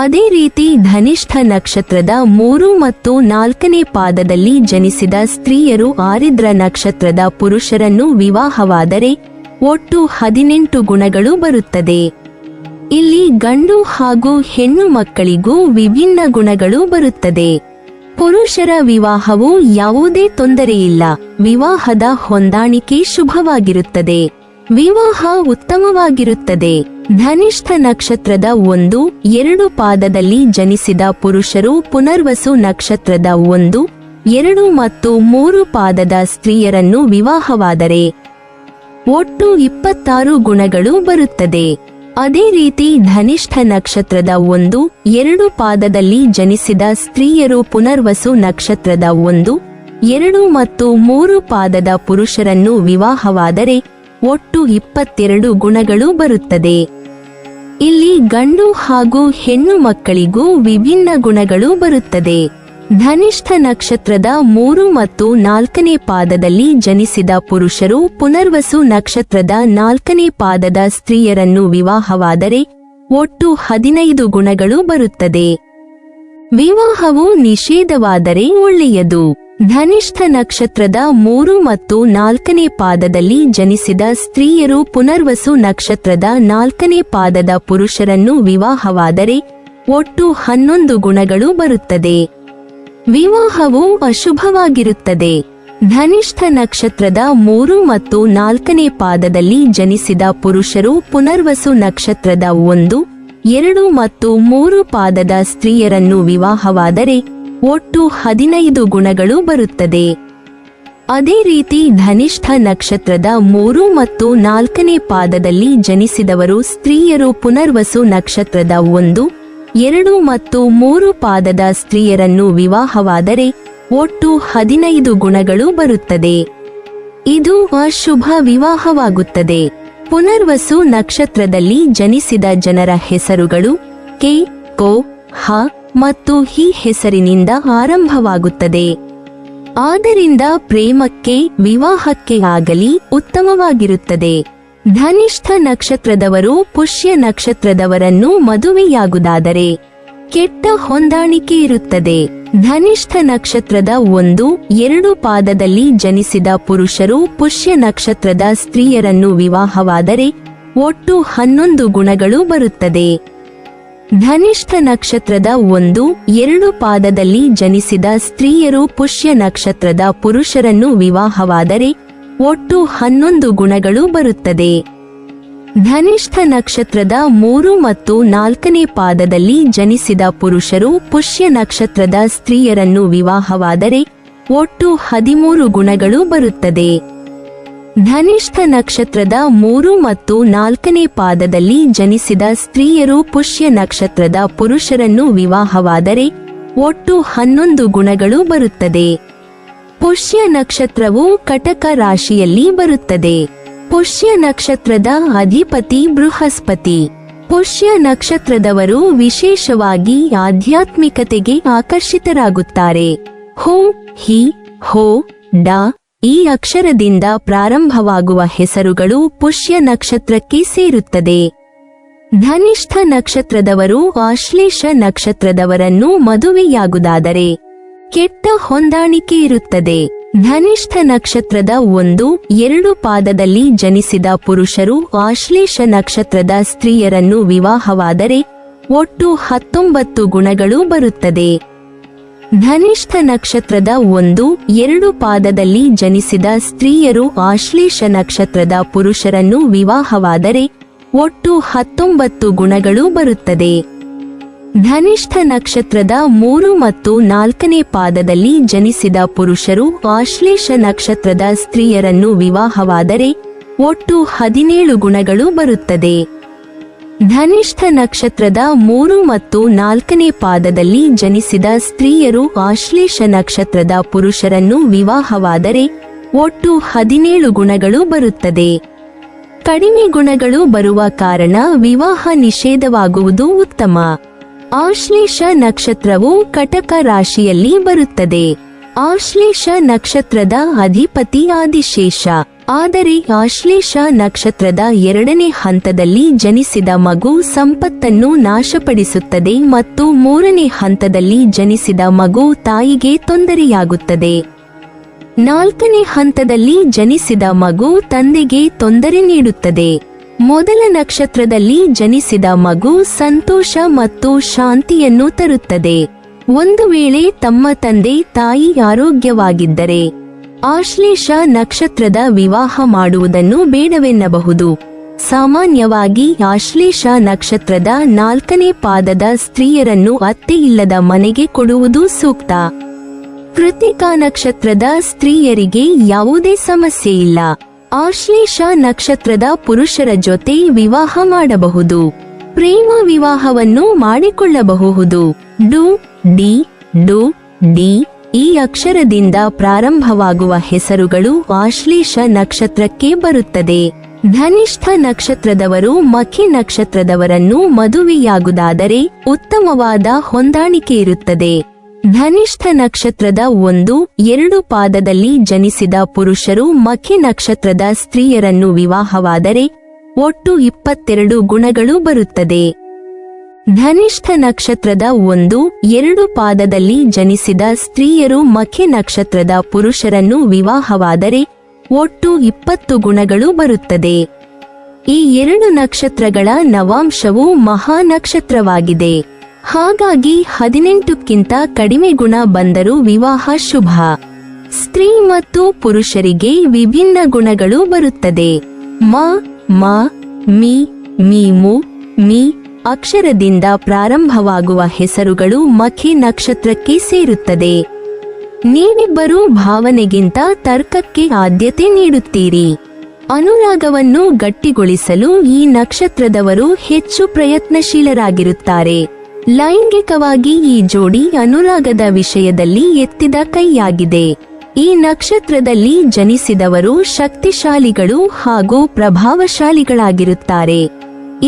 ಅದೇ ರೀತಿ ಧನಿಷ್ಠ ನಕ್ಷತ್ರದ 3 ಮತ್ತು 4ನೇ ಪಾದದಲ್ಲಿ ಜನಿಸಿದ ಸ್ತ್ರೀಯರು ಆರಿದ್ರ ನಕ್ಷತ್ರದ ಪುರುಷರನ್ನು ವಿವಾಹವಾದರೆ ಒಟ್ಟು 18 ಗುಣಗಳು ಬರುತ್ತದೆ. ಇಲ್ಲಿ ಗಂಡು ಹಾಗೂ ಹೆಣ್ಣು ಮಕ್ಕಳಿಗೂ ವಿಭಿನ್ನ ಗುಣಗಳು ಬರುತ್ತದೆ. ಪುರುಷರ ವಿವಾಹವು ಯಾವುದೇ ತೊಂದರೆಯಿಲ್ಲ. ವಿವಾಹದ ಹೊಂದಾಣಿಕೆ ಶುಭವಾಗಿರುತ್ತದೆ. ವಿವಾಹ ಉತ್ತಮವಾಗಿರುತ್ತದೆ. ಧನಿಷ್ಠ ನಕ್ಷತ್ರದ 1, 2 ಪಾದದಲ್ಲಿ ಜನಿಸಿದ ಪುರುಷರು ಪುನರ್ವಸು ನಕ್ಷತ್ರದ 1, 2 ಮತ್ತು 3 ಪಾದದ ಸ್ತ್ರೀಯರನ್ನು ವಿವಾಹವಾದರೆ ಒಟ್ಟು 26 ಗುಣಗಳು ಬರುತ್ತದೆ. ಅದೇ ರೀತಿ ಧನಿಷ್ಠ ನಕ್ಷತ್ರದ 1, 2 ಪಾದದಲ್ಲಿ ಜನಿಸಿದ ಸ್ತ್ರೀಯರು ಪುನರ್ವಸು ನಕ್ಷತ್ರದ 1, 2 ಮತ್ತು 3 ಪಾದದ ಪುರುಷರನ್ನು ವಿವಾಹವಾದರೆ ಒಟ್ಟು 22 ಗುಣಗಳು ಬರುತ್ತದೆ. ಇಲ್ಲಿ ಗಂಡು ಹಾಗೂ ಹೆಣ್ಣು ಮಕ್ಕಳಿಗೂ ವಿಭಿನ್ನ ಗುಣಗಳು ಬರುತ್ತದೆ. ಧನಿಷ್ಠ ನಕ್ಷತ್ರದ 3 ಮತ್ತು 4ನೇ ಪಾದದಲ್ಲಿ ಜನಿಸಿದ ಪುರುಷರು ಪುನರ್ವಸು ನಕ್ಷತ್ರದ 4ನೇ ಪಾದದ ಸ್ತ್ರೀಯರನ್ನು ವಿವಾಹವಾದರೆ ಒಟ್ಟು 15 ಗುಣಗಳು ಬರುತ್ತದೆ. ವಿವಾಹವು ನಿಷೇಧವಾದರೆ ಒಳ್ಳೆಯದು. ಧನಿಷ್ಠ ನಕ್ಷತ್ರದ 3 ಮತ್ತು 4ನೇ ಪಾದದಲ್ಲಿ ಜನಿಸಿದ ಸ್ತ್ರೀಯರು ಪುನರ್ವಸು ನಕ್ಷತ್ರದ 4ನೇ ಪಾದದ ಪುರುಷರನ್ನು ವಿವಾಹವಾದರೆ ಒಟ್ಟು 11 ಗುಣಗಳು ಬರುತ್ತದೆ. ವಿವಾಹವು ಅಶುಭವಾಗಿರುತ್ತದೆ. ಧನಿಷ್ಠ ನಕ್ಷತ್ರದ 3 ಮತ್ತು 4ನೇ ಪಾದದಲ್ಲಿ ಜನಿಸಿದ ಪುರುಷರು ಪುನರ್ವಸು ನಕ್ಷತ್ರದ 1, 2 ಮತ್ತು 3 ಪಾದದ ಸ್ತ್ರೀಯರನ್ನು ವಿವಾಹವಾದರೆ ಒಟ್ಟು 15 ಗುಣಗಳು ಬರುತ್ತದೆ. ಅದೇ ರೀತಿ ಧನಿಷ್ಠ ನಕ್ಷತ್ರದ 3 ಮತ್ತು 4ನೇ ಪಾದದಲ್ಲಿ ಜನಿಸಿದವರು ಸ್ತ್ರೀಯರು ಪುನರ್ವಸು ನಕ್ಷತ್ರದ 1, 2 ಮತ್ತು 3 ಪಾದದ ಸ್ತ್ರೀಯರನ್ನು ವಿವಾಹವಾದರೆ ಒಟ್ಟು 15 ಗುಣಗಳು ಬರುತ್ತದೆ. ಇದು ಅಶುಭ ವಿವಾಹವಾಗುತ್ತದೆ. ಪುನರ್ವಸು ನಕ್ಷತ್ರದಲ್ಲಿ ಜನಿಸಿದ ಜನರ ಹೆಸರುಗಳು ಕೆ, ಕೋ, ಹ ಮತ್ತು ಹಿ ಹೆಸರಿನಿಂದ ಆರಂಭವಾಗುತ್ತದೆ. ಆದ್ದರಿಂದ ಪ್ರೇಮಕ್ಕೆ, ವಿವಾಹಕ್ಕೆ ಆಗಲಿ ಉತ್ತಮವಾಗಿರುತ್ತದೆ. ಧನಿಷ್ಠ ನಕ್ಷತ್ರದವರು ಪುಷ್ಯ ನಕ್ಷತ್ರದವರನ್ನು ಮದುವೆಯಾಗುವುದಾದರೆ ಕೆಟ್ಟ ಹೊಂದಾಣಿಕೆ ಇರುತ್ತದೆ. ಧನಿಷ್ಠ ನಕ್ಷತ್ರದ 1, 2 ಪಾದದಲ್ಲಿ ಜನಿಸಿದ ಪುರುಷರು ಪುಷ್ಯ ನಕ್ಷತ್ರದ ಸ್ತ್ರೀಯರನ್ನು ವಿವಾಹವಾದರೆ ಒಟ್ಟು 11 ಗುಣಗಳು ಬರುತ್ತದೆ. ಧನಿಷ್ಠ ನಕ್ಷತ್ರದ 1, 2 ಪಾದದಲ್ಲಿ ಜನಿಸಿದ ಸ್ತ್ರೀಯರು ಪುಷ್ಯ ನಕ್ಷತ್ರದ ಪುರುಷರನ್ನು ವಿವಾಹವಾದರೆ ಒಟ್ಟು 11 ಗುಣಗಳು ಬರುತ್ತದೆ. ಧನಿಷ್ಠ ನಕ್ಷತ್ರದ 3 ಮತ್ತು 4ನೇ ಪಾದದಲ್ಲಿ ಜನಿಸಿದ ಪುರುಷರು ಪುಷ್ಯ ನಕ್ಷತ್ರದ ಸ್ತ್ರೀಯರನ್ನು ವಿವಾಹವಾದರೆ ಒಟ್ಟು 13 ಗುಣಗಳು ಬರುತ್ತದೆ. ಧನಿಷ್ಠ ನಕ್ಷತ್ರದ 3 ಮತ್ತು 4ನೇ ಪಾದದಲ್ಲಿ ಜನಿಸಿದ ಸ್ತ್ರೀಯರು ಪುಷ್ಯ ನಕ್ಷತ್ರದ ಪುರುಷರನ್ನು ವಿವಾಹವಾದರೆ ಒಟ್ಟು 11 ಗುಣಗಳು ಬರುತ್ತದೆ. ಪುಷ್ಯ ನಕ್ಷತ್ರವು ಕಟಕ ರಾಶಿಯಲ್ಲಿ ಬರುತ್ತದೆ. ಪುಷ್ಯ ನಕ್ಷತ್ರದ ಅಧಿಪತಿ ಬೃಹಸ್ಪತಿ. ಪುಷ್ಯ ನಕ್ಷತ್ರದವರು ವಿಶೇಷವಾಗಿ ಆಧ್ಯಾತ್ಮಿಕತೆಗೆ ಆಕರ್ಷಿತರಾಗುತ್ತಾರೆ. ಹೋ, ಹಿ, ಹೋ, ಡ ಈ ಅಕ್ಷರದಿಂದ ಪ್ರಾರಂಭವಾಗುವ ಹೆಸರುಗಳು ಪುಷ್ಯ ನಕ್ಷತ್ರಕ್ಕೆ ಸೇರುತ್ತದೆ. ಧನಿಷ್ಠ ನಕ್ಷತ್ರದವರು ಆಶ್ಲೇಷ ನಕ್ಷತ್ರದವರನ್ನು ಮದುವೆಯಾಗುವುದಾದರೆ ಕೆಟ್ಟ ಹೊಂದಾಣಿಕೆ ಇರುತ್ತದೆ. ಧನಿಷ್ಠ ನಕ್ಷತ್ರದ 1, 2 ಪಾದದಲ್ಲಿ ಜನಿಸಿದ ಪುರುಷರು ಆಶ್ಲೇಷ ನಕ್ಷತ್ರದ ಸ್ತ್ರೀಯರನ್ನು ವಿವಾಹವಾದರೆ ಒಟ್ಟು 19 ಗುಣಗಳು ಬರುತ್ತದೆ. ಧನಿಷ್ಠ ನಕ್ಷತ್ರದ 1, 2 ಪಾದದಲ್ಲಿ ಜನಿಸಿದ ಸ್ತ್ರೀಯರು ಆಶ್ಲೇಷ ನಕ್ಷತ್ರದ ಪುರುಷರನ್ನು ವಿವಾಹವಾದರೆ ಒಟ್ಟು 19 ಗುಣಗಳು ಬರುತ್ತದೆ. ಧನಿಷ್ಠ ನಕ್ಷತ್ರದ 3 ಮತ್ತು 4ನೇ ಪಾದದಲ್ಲಿ ಜನಿಸಿದ ಪುರುಷರು ಆಶ್ಲೇಷ ನಕ್ಷತ್ರದ ಸ್ತ್ರೀಯರನ್ನು ವಿವಾಹವಾದರೆ ಒಟ್ಟು 17 ಗುಣಗಳು ಬರುತ್ತದೆ. ಧನಿಷ್ಠ ನಕ್ಷತ್ರದ 3 ಮತ್ತು 4ನೇ ಪಾದದಲ್ಲಿ ಜನಿಸಿದ ಸ್ತ್ರೀಯರು ಆಶ್ಲೇಷ ನಕ್ಷತ್ರದ ಪುರುಷರನ್ನು ವಿವಾಹವಾದರೆ ಒಟ್ಟು 17 ಗುಣಗಳು ಬರುತ್ತದೆ. ಕಡಿಮೆ ಗುಣಗಳು ಬರುವ ಕಾರಣ ವಿವಾಹ ನಿಷೇಧವಾಗುವುದು ಉತ್ತಮ. ಆಶ್ಲೇಷ ನಕ್ಷತ್ರವು ಕಟಕ ರಾಶಿಯಲ್ಲಿ ಬರುತ್ತದೆ. ಆಶ್ಲೇಷ ನಕ್ಷತ್ರದ ಅಧಿಪತಿ ಆದಿಶೇಷ. ಆದರೆ ಆಶ್ಲೇಷ ನಕ್ಷತ್ರದ 2ನೇ ಹಂತದಲ್ಲಿ ಜನಿಸಿದ ಮಗು ಸಂಪತ್ತನ್ನು ನಾಶಪಡಿಸುತ್ತದೆ ಮತ್ತು 3ನೇ ಹಂತದಲ್ಲಿ ಜನಿಸಿದ ಮಗು ತಾಯಿಗೆ ತೊಂದರೆಯಾಗುತ್ತದೆ. 4ನೇ ಹಂತದಲ್ಲಿ ಜನಿಸಿದ ಮಗು ತಂದೆಗೆ ತೊಂದರೆ ನೀಡುತ್ತದೆ. ಮೊದಲ ನಕ್ಷತ್ರದಲ್ಲಿ ಜನಿಸಿದ ಮಗು ಸಂತೋಷ ಮತ್ತು ಶಾಂತಿಯನ್ನು ತರುತ್ತದೆ. ಒಂದು ವೇಳೆ ತಮ್ಮ ತಂದೆ ತಾಯಿ ಆರೋಗ್ಯವಾಗಿದ್ದರೆ ಆಶ್ಲೇಷ ನಕ್ಷತ್ರದ ವಿವಾಹ ಮಾಡುವುದನ್ನು ಬೇಡವೆನ್ನಬಹುದು. ಸಾಮಾನ್ಯವಾಗಿ ಆಶ್ಲೇಷ ನಕ್ಷತ್ರದ 4ನೇ ಪಾದದ ಸ್ತ್ರೀಯರನ್ನು ಅತ್ತೆಯಿಲ್ಲದ ಮನೆಗೆ ಕೊಡುವುದು ಸೂಕ್ತ. ಕೃತಿಕಾ ನಕ್ಷತ್ರದ ಸ್ತ್ರೀಯರಿಗೆ ಯಾವುದೇ ಸಮಸ್ಯೆ ಇಲ್ಲ. ಆಶ್ಲೇಷ ನಕ್ಷತ್ರದ ಪುರುಷರ ಜೊತೆ ವಿವಾಹ ಮಾಡಬಹುದು. ಪ್ರೇಮ ವಿವಾಹವನ್ನು ಮಾಡಿಕೊಳ್ಳಬಹುದು. ಡು ಡಿ ಡು ಡಿ ಈ ಅಕ್ಷರದಿಂದ ಪ್ರಾರಂಭವಾಗುವ ಹೆಸರುಗಳು ಆಶ್ಲೇಷ ನಕ್ಷತ್ರಕ್ಕೆ ಬರುತ್ತದೆ. ಧನಿಷ್ಠ ನಕ್ಷತ್ರದವರು ಮಖಿ ನಕ್ಷತ್ರದವರನ್ನು ಮದುವೆಯಾಗುವುದಾದರೆ ಉತ್ತಮವಾದ ಹೊಂದಾಣಿಕೆ ಇರುತ್ತದೆ. ಧನಿಷ್ಠ ನಕ್ಷತ್ರದ 1-2 ಪಾದದಲ್ಲಿ ಜನಿಸಿದ ಪುರುಷರು ಮಖಿ ನಕ್ಷತ್ರದ ಸ್ತ್ರೀಯರನ್ನು ವಿವಾಹವಾದರೆ ಒಟ್ಟು 22 ಗುಣಗಳು ಬರುತ್ತದೆ. ಧನಿಷ್ಠ ನಕ್ಷತ್ರದ 1-2 ಪಾದದಲ್ಲಿ ಜನಿಸಿದ ಸ್ತ್ರೀಯರು ಮಖಿ ನಕ್ಷತ್ರದ ಪುರುಷರನ್ನು ವಿವಾಹವಾದರೆ ಒಟ್ಟು 20 ಗುಣಗಳು ಬರುತ್ತದೆ. ಈ 2 ನಕ್ಷತ್ರಗಳ ನವಾಂಶವು ಮಹಾ ನಕ್ಷತ್ರವಾಗಿದೆ. ಹಾಗಾಗಿ 18ಕ್ಕಿಂತ ಕಡಿಮೆ ಗುಣ ಬಂದರೂ ವಿವಾಹ ಶುಭ. ಸ್ತ್ರೀ ಮತ್ತು ಪುರುಷರಿಗೆ ವಿಭಿನ್ನ ಗುಣಗಳು ಬರುತ್ತದೆ. ಮ ಮ ಮಿ ಮೀಮು ಮಿ ಅಕ್ಷರದಿಂದ ಪ್ರಾರಂಭವಾಗುವ ಹೆಸರುಗಳು ಮಖಿ ನಕ್ಷತ್ರಕ್ಕೆ ಸೇರುತ್ತದೆ. ನೀವಿಬ್ಬರೂ ಭಾವನೆಗಿಂತ ತರ್ಕಕ್ಕೆ ಆದ್ಯತೆ ನೀಡುತ್ತೀರಿ. ಅನುರಾಗವನ್ನು ಗಟ್ಟಿಗೊಳಿಸಲು ಈ ನಕ್ಷತ್ರದವರು ಹೆಚ್ಚು ಪ್ರಯತ್ನಶೀಲರಾಗಿರುತ್ತಾರೆ. ಲೈಂಗಿಕವಾಗಿ ಈ ಜೋಡಿ ಅನುರಾಗದ ವಿಷಯದಲ್ಲಿ ಎತ್ತಿದ ಕೈಯಾಗಿದೆ. ಈ ನಕ್ಷತ್ರದಲ್ಲಿ ಜನಿಸಿದವರು ಶಕ್ತಿಶಾಲಿಗಳು ಹಾಗೂ ಪ್ರಭಾವಶಾಲಿಗಳಾಗಿರುತ್ತಾರೆ.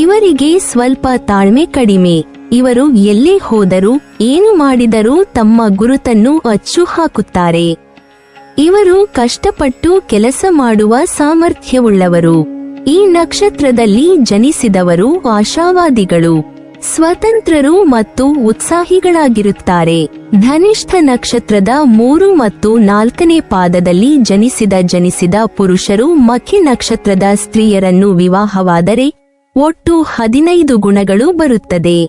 ಇವರಿಗೆ ಸ್ವಲ್ಪ ತಾಳ್ಮೆ ಕಡಿಮೆ. ಇವರು ಎಲ್ಲೇ ಹೋದರೂ ಏನು ಮಾಡಿದರೂ ತಮ್ಮ ಗುರುತನ್ನು ಅಚ್ಚು ಹಾಕುತ್ತಾರೆ. ಇವರು ಕಷ್ಟಪಟ್ಟು ಕೆಲಸ ಮಾಡುವ ಸಾಮರ್ಥ್ಯವುಳ್ಳವರು. ಈ ನಕ್ಷತ್ರದಲ್ಲಿ ಜನಿಸಿದವರು ಆಶಾವಾದಿಗಳು, ಸ್ವತಂತ್ರರು ಮತ್ತು ಉತ್ಸಾಹಿಗಳಾಗಿರುತ್ತಾರೆ. ಧನಿಷ್ಠ ನಕ್ಷತ್ರದ 3 ಮತ್ತು 4ನೇ ಪಾದದಲ್ಲಿ ಜನಿಸಿದ ಪುರುಷರು ಮಖಿ ನಕ್ಷತ್ರದ ಸ್ತ್ರೀಯರನ್ನು ವಿವಾಹವಾದರೆ ಒಟ್ಟು 15 ಗುಣಗಳು ಬರುತ್ತದೆ.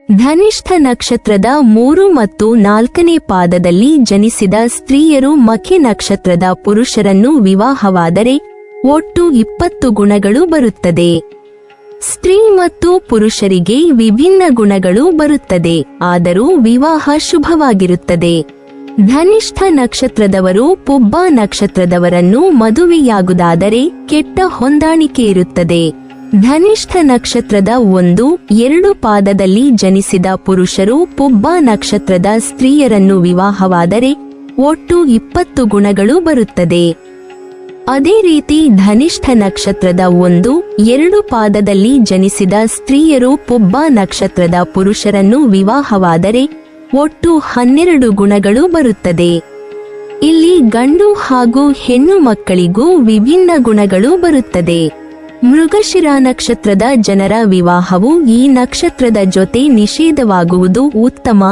ಧನಿಷ್ಠ ನಕ್ಷತ್ರದ 3 ಮತ್ತು 4ನೇ ಪಾದದಲ್ಲಿ ಜನಿಸಿದ ಸ್ತ್ರೀಯರು ಮಖಿ ನಕ್ಷತ್ರದ ಪುರುಷರನ್ನು ವಿವಾಹವಾದರೆ ಒಟ್ಟು 20 ಗುಣಗಳು ಬರುತ್ತದೆ. ಸ್ತ್ರೀ ಮತ್ತು ಪುರುಷರಿಗೆ ವಿಭಿನ್ನ ಗುಣಗಳು ಬರುತ್ತದೆ, ಆದರೂ ವಿವಾಹ ಶುಭವಾಗಿರುತ್ತದೆ. ಧನಿಷ್ಠ ನಕ್ಷತ್ರದವರು ಪುಬ್ಬ ನಕ್ಷತ್ರದವರನ್ನು ಮದುವೆಯಾಗುವುದಾದರೆ ಕೆಟ್ಟ ಹೊಂದಾಣಿಕೆ ಇರುತ್ತದೆ. ಧನಿಷ್ಠ ನಕ್ಷತ್ರದ 1-2 ಪಾದದಲ್ಲಿ ಜನಿಸಿದ ಪುರುಷರು ಪುಬ್ಬ ನಕ್ಷತ್ರದ ಸ್ತ್ರೀಯರನ್ನು ವಿವಾಹವಾದರೆ ಒಟ್ಟು 20 ಗುಣಗಳು ಬರುತ್ತದೆ. ಅದೇ ರೀತಿ ಧನಿಷ್ಠ ನಕ್ಷತ್ರದ 1-2 ಪಾದದಲ್ಲಿ ಜನಿಸಿದ ಸ್ತ್ರೀಯರು ಪುಬ್ಬ ನಕ್ಷತ್ರದ ಪುರುಷರನ್ನು ವಿವಾಹವಾದರೆ ಒಟ್ಟು 12 ಗುಣಗಳು ಬರುತ್ತದೆ. ಇಲ್ಲಿ ಗಂಡು ಹಾಗೂ ಹೆಣ್ಣು ಮಕ್ಕಳಿಗೂ ವಿಭಿನ್ನ ಗುಣಗಳು ಬರುತ್ತದೆ. ಮೃಗಶಿರ ನಕ್ಷತ್ರದ ಜನರ ವಿವಾಹವು ಈ ನಕ್ಷತ್ರದ ಜೊತೆ ನಿಷೇಧವಾಗುವುದು ಉತ್ತಮ.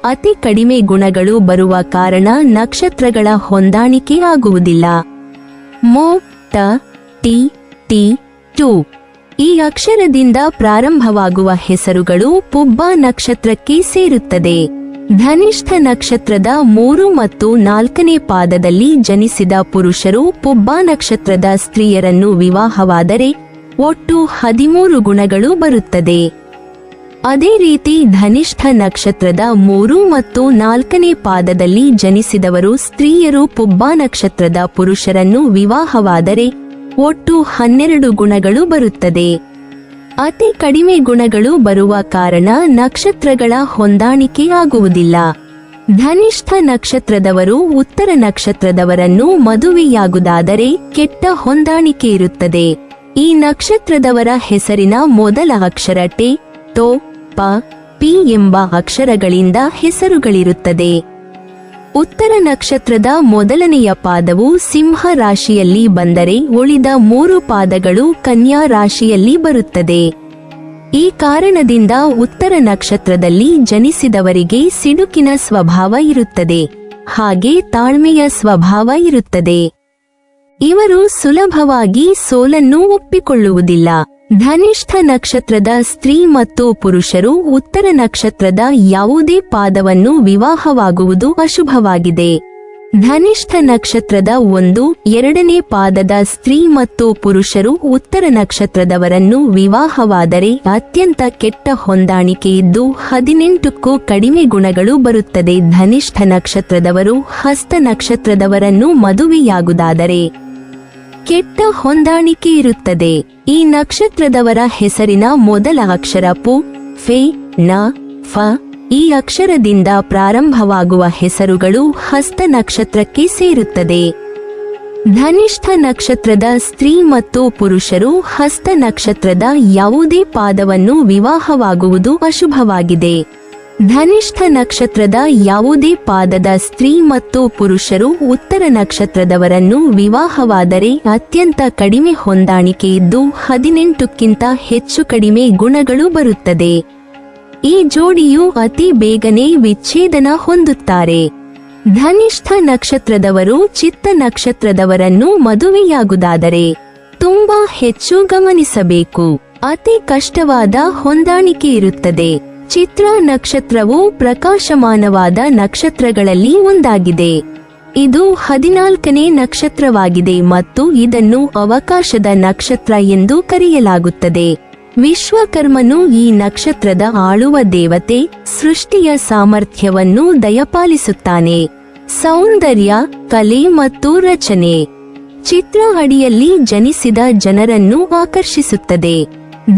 ಅತಿ ಕಡಿಮೆ ಗುಣಗಳು ಬರುವ ಕಾರಣ ನಕ್ಷತ್ರಗಳ ಹೊಂದಾಣಿಕೆ ಆಗುವುದಿಲ್ಲ. ಮೋ ಟ ಟಿ ಟಿ ಟು ಈ ಅಕ್ಷರದಿಂದ ಪ್ರಾರಂಭವಾಗುವ ಹೆಸರುಗಳು ಪುಬ್ಬ ನಕ್ಷತ್ರಕ್ಕೆ ಸೇರುತ್ತದೆ. ಧನಿಷ್ಠ ನಕ್ಷತ್ರದ 3 ಮತ್ತು 4ನೇ ಪಾದದಲ್ಲಿ ಜನಿಸಿದ ಪುರುಷರು ಪುಬ್ಬ ನಕ್ಷತ್ರದ ಸ್ತ್ರೀಯರನ್ನು ವಿವಾಹವಾದರೆ ಒಟ್ಟು 13 ಗುಣಗಳು ಬರುತ್ತದೆ. ಅದೇ ರೀತಿ ಧನಿಷ್ಠ ನಕ್ಷತ್ರದ 3 ಮತ್ತು 4ನೇ ಪಾದದಲ್ಲಿ ಜನಿಸಿದವರು ಸ್ತ್ರೀಯರು ಪುಬ್ಬ ನಕ್ಷತ್ರದ ಪುರುಷರನ್ನು ವಿವಾಹವಾದರೆ ಒಟ್ಟು 12 ಗುಣಗಳು ಬರುತ್ತದೆ. ಅತಿ ಕಡಿಮೆ ಗುಣಗಳು ಬರುವ ಕಾರಣ ನಕ್ಷತ್ರಗಳ ಹೊಂದಾಣಿಕೆ ಆಗುವುದಿಲ್ಲ. ಧನಿಷ್ಠ ನಕ್ಷತ್ರದವರು ಉತ್ತರ ನಕ್ಷತ್ರದವರನ್ನು ಮದುವೆಯಾಗುವುದಾದರೆ ಕೆಟ್ಟ ಹೊಂದಾಣಿಕೆ ಇರುತ್ತದೆ. ಈ ನಕ್ಷತ್ರದವರ ಹೆಸರಿನ ಮೊದಲ ಅಕ್ಷರ ಟೆ, ಟೊ, ಪ, ಪಿ ಎಂಬ ಅಕ್ಷರಗಳಿಂದ ಹೆಸರುಗಳಿರುತ್ತದೆ. ಉತ್ತರ ನಕ್ಷತ್ರದ ಮೊದಲನೆಯ ಪಾದವು ಸಿಂಹ ರಾಶಿಯಲ್ಲಿ ಬಂದರೆ ಉಳಿದ 3 ಪಾದಗಳು ಕನ್ಯಾ ರಾಶಿಯಲ್ಲಿ ಬರುತ್ತದೆ. ಈ ಕಾರಣದಿಂದ ಉತ್ತರ ನಕ್ಷತ್ರದಲ್ಲಿ ಜನಿಸಿದವರಿಗೆ ಸಿಡುಕಿನ ಸ್ವಭಾವ ಇರುತ್ತದೆ, ಹಾಗೆ ತಾಳ್ಮೆಯ ಸ್ವಭಾವ ಇರುತ್ತದೆ. ಇವರು ಸುಲಭವಾಗಿ ಸೋಲನ್ನು ಒಪ್ಪಿಕೊಳ್ಳುವುದಿಲ್ಲ. ಧನಿಷ್ಠ ನಕ್ಷತ್ರದ ಸ್ತ್ರೀ ಮತ್ತು ಪುರುಷರು ಉತ್ತರ ನಕ್ಷತ್ರದ ಯಾವುದೇ ಪಾದವನ್ನು ವಿವಾಹವಾಗುವುದು ಅಶುಭವಾಗಿದೆ. ಧನಿಷ್ಠ ನಕ್ಷತ್ರದ 1, 2ನೇ ಪಾದದ ಸ್ತ್ರೀ ಮತ್ತು ಪುರುಷರು ಉತ್ತರ ನಕ್ಷತ್ರದವರನ್ನು ವಿವಾಹವಾದರೆ ಅತ್ಯಂತ ಕೆಟ್ಟ ಹೊಂದಾಣಿಕೆ ಇದ್ದು 18ಕ್ಕೂ ಕಡಿಮೆ ಗುಣಗಳು ಬರುತ್ತದೆ. ಧನಿಷ್ಠ ನಕ್ಷತ್ರದವರು ಹಸ್ತ ನಕ್ಷತ್ರದವರನ್ನು ಮದುವೆಯಾಗುವುದಾದರೆ ಕೆಟ್ಟ ಹೊಂದಾಣಿಕೆ ಇರುತ್ತದೆ. ಈ ನಕ್ಷತ್ರದವರ ಹೆಸರಿನ ಮೊದಲ ಅಕ್ಷರ ಪು, ಫೆ, ನ, ಫ. ಈ ಅಕ್ಷರದಿಂದ ಪ್ರಾರಂಭವಾಗುವ ಹೆಸರುಗಳು ಹಸ್ತ ನಕ್ಷತ್ರಕ್ಕೆ ಸೇರುತ್ತದೆ. ಧನಿಷ್ಠ ನಕ್ಷತ್ರದ ಸ್ತ್ರೀ ಮತ್ತು ಪುರುಷರು ಹಸ್ತ ನಕ್ಷತ್ರದ ಯಾವುದೇ ಪಾದವನ್ನು ವಿವಾಹವಾಗುವುದು ಅಶುಭವಾಗಿದೆ. ಧನಿಷ್ಠ ನಕ್ಷತ್ರದ ಯಾವುದೇ ಪಾದದ ಸ್ತ್ರೀ ಮತ್ತು ಪುರುಷರು ಉತ್ತರ ನಕ್ಷತ್ರದವರನ್ನು ವಿವಾಹವಾದರೆ ಅತ್ಯಂತ ಕಡಿಮೆ ಹೊಂದಾಣಿಕೆ ಇದ್ದು 18ಕ್ಕಿಂತ ಹೆಚ್ಚು ಕಡಿಮೆ ಗುಣಗಳು ಬರುತ್ತದೆ. ಈ ಜೋಡಿಯು ಅತಿ ಬೇಗನೆ ವಿಚ್ಛೇದನ ಹೊಂದುತ್ತಾರೆ. ಧನಿಷ್ಠ ನಕ್ಷತ್ರದವರು ಚಿತ್ತ ನಕ್ಷತ್ರದವರನ್ನು ಮದುವೆಯಾಗುವುದಾದರೆ ತುಂಬಾ ಹೆಚ್ಚು ಗಮನಿಸಬೇಕು. ಅತಿ ಕಷ್ಟವಾದ ಹೊಂದಾಣಿಕೆ ಇರುತ್ತದೆ. ಚಿತ್ರ ನಕ್ಷತ್ರವು ಪ್ರಕಾಶಮಾನವಾದ ನಕ್ಷತ್ರಗಳಲ್ಲಿ ಒಂದಾಗಿದೆ. ಇದು 14ನೇ ನಕ್ಷತ್ರವಾಗಿದೆ ಮತ್ತು ಇದನ್ನು ಅವಕಾಶದ ನಕ್ಷತ್ರ ಎಂದು ಕರೆಯಲಾಗುತ್ತದೆ. ವಿಶ್ವಕರ್ಮನು ಈ ನಕ್ಷತ್ರದ ಆಳುವ ದೇವತೆ, ಸೃಷ್ಟಿಯ ಸಾಮರ್ಥ್ಯವನ್ನು ದಯಪಾಲಿಸುತ್ತಾನೆ. ಸೌಂದರ್ಯ, ಕಲೆ ಮತ್ತು ರಚನೆ ಚಿತ್ರ ಅಡಿಯಲ್ಲಿ ಜನಿಸಿದ ಜನರನ್ನು ಆಕರ್ಷಿಸುತ್ತದೆ.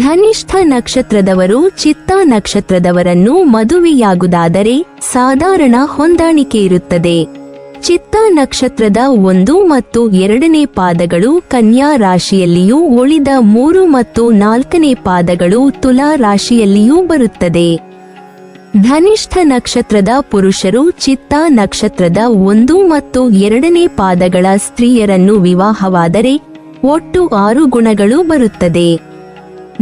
ಧನಿಷ್ಠ ನಕ್ಷತ್ರದವರು ಚಿತ್ತ ನಕ್ಷತ್ರದವರನ್ನು ಮದುವೆಯಾಗುವುದಾದರೆ ಸಾಧಾರಣ ಹೊಂದಾಣಿಕೆ ಇರುತ್ತದೆ. ಚಿತ್ತ ನಕ್ಷತ್ರದ 1 ಮತ್ತು 2ನೇ ಪಾದಗಳು ಕನ್ಯಾ ರಾಶಿಯಲ್ಲಿಯೂ ಉಳಿದ 3 ಮತ್ತು 4ನೇ ಪಾದಗಳು ತುಲಾ ರಾಶಿಯಲ್ಲಿಯೂ ಬರುತ್ತದೆ. ಧನಿಷ್ಠ ನಕ್ಷತ್ರದ ಪುರುಷರು ಚಿತ್ತ ನಕ್ಷತ್ರದ 1 ಮತ್ತು 2ನೇ ಪಾದಗಳ ಸ್ತ್ರೀಯರನ್ನು ವಿವಾಹವಾದರೆ ಒಟ್ಟು 6 ಗುಣಗಳು ಬರುತ್ತದೆ.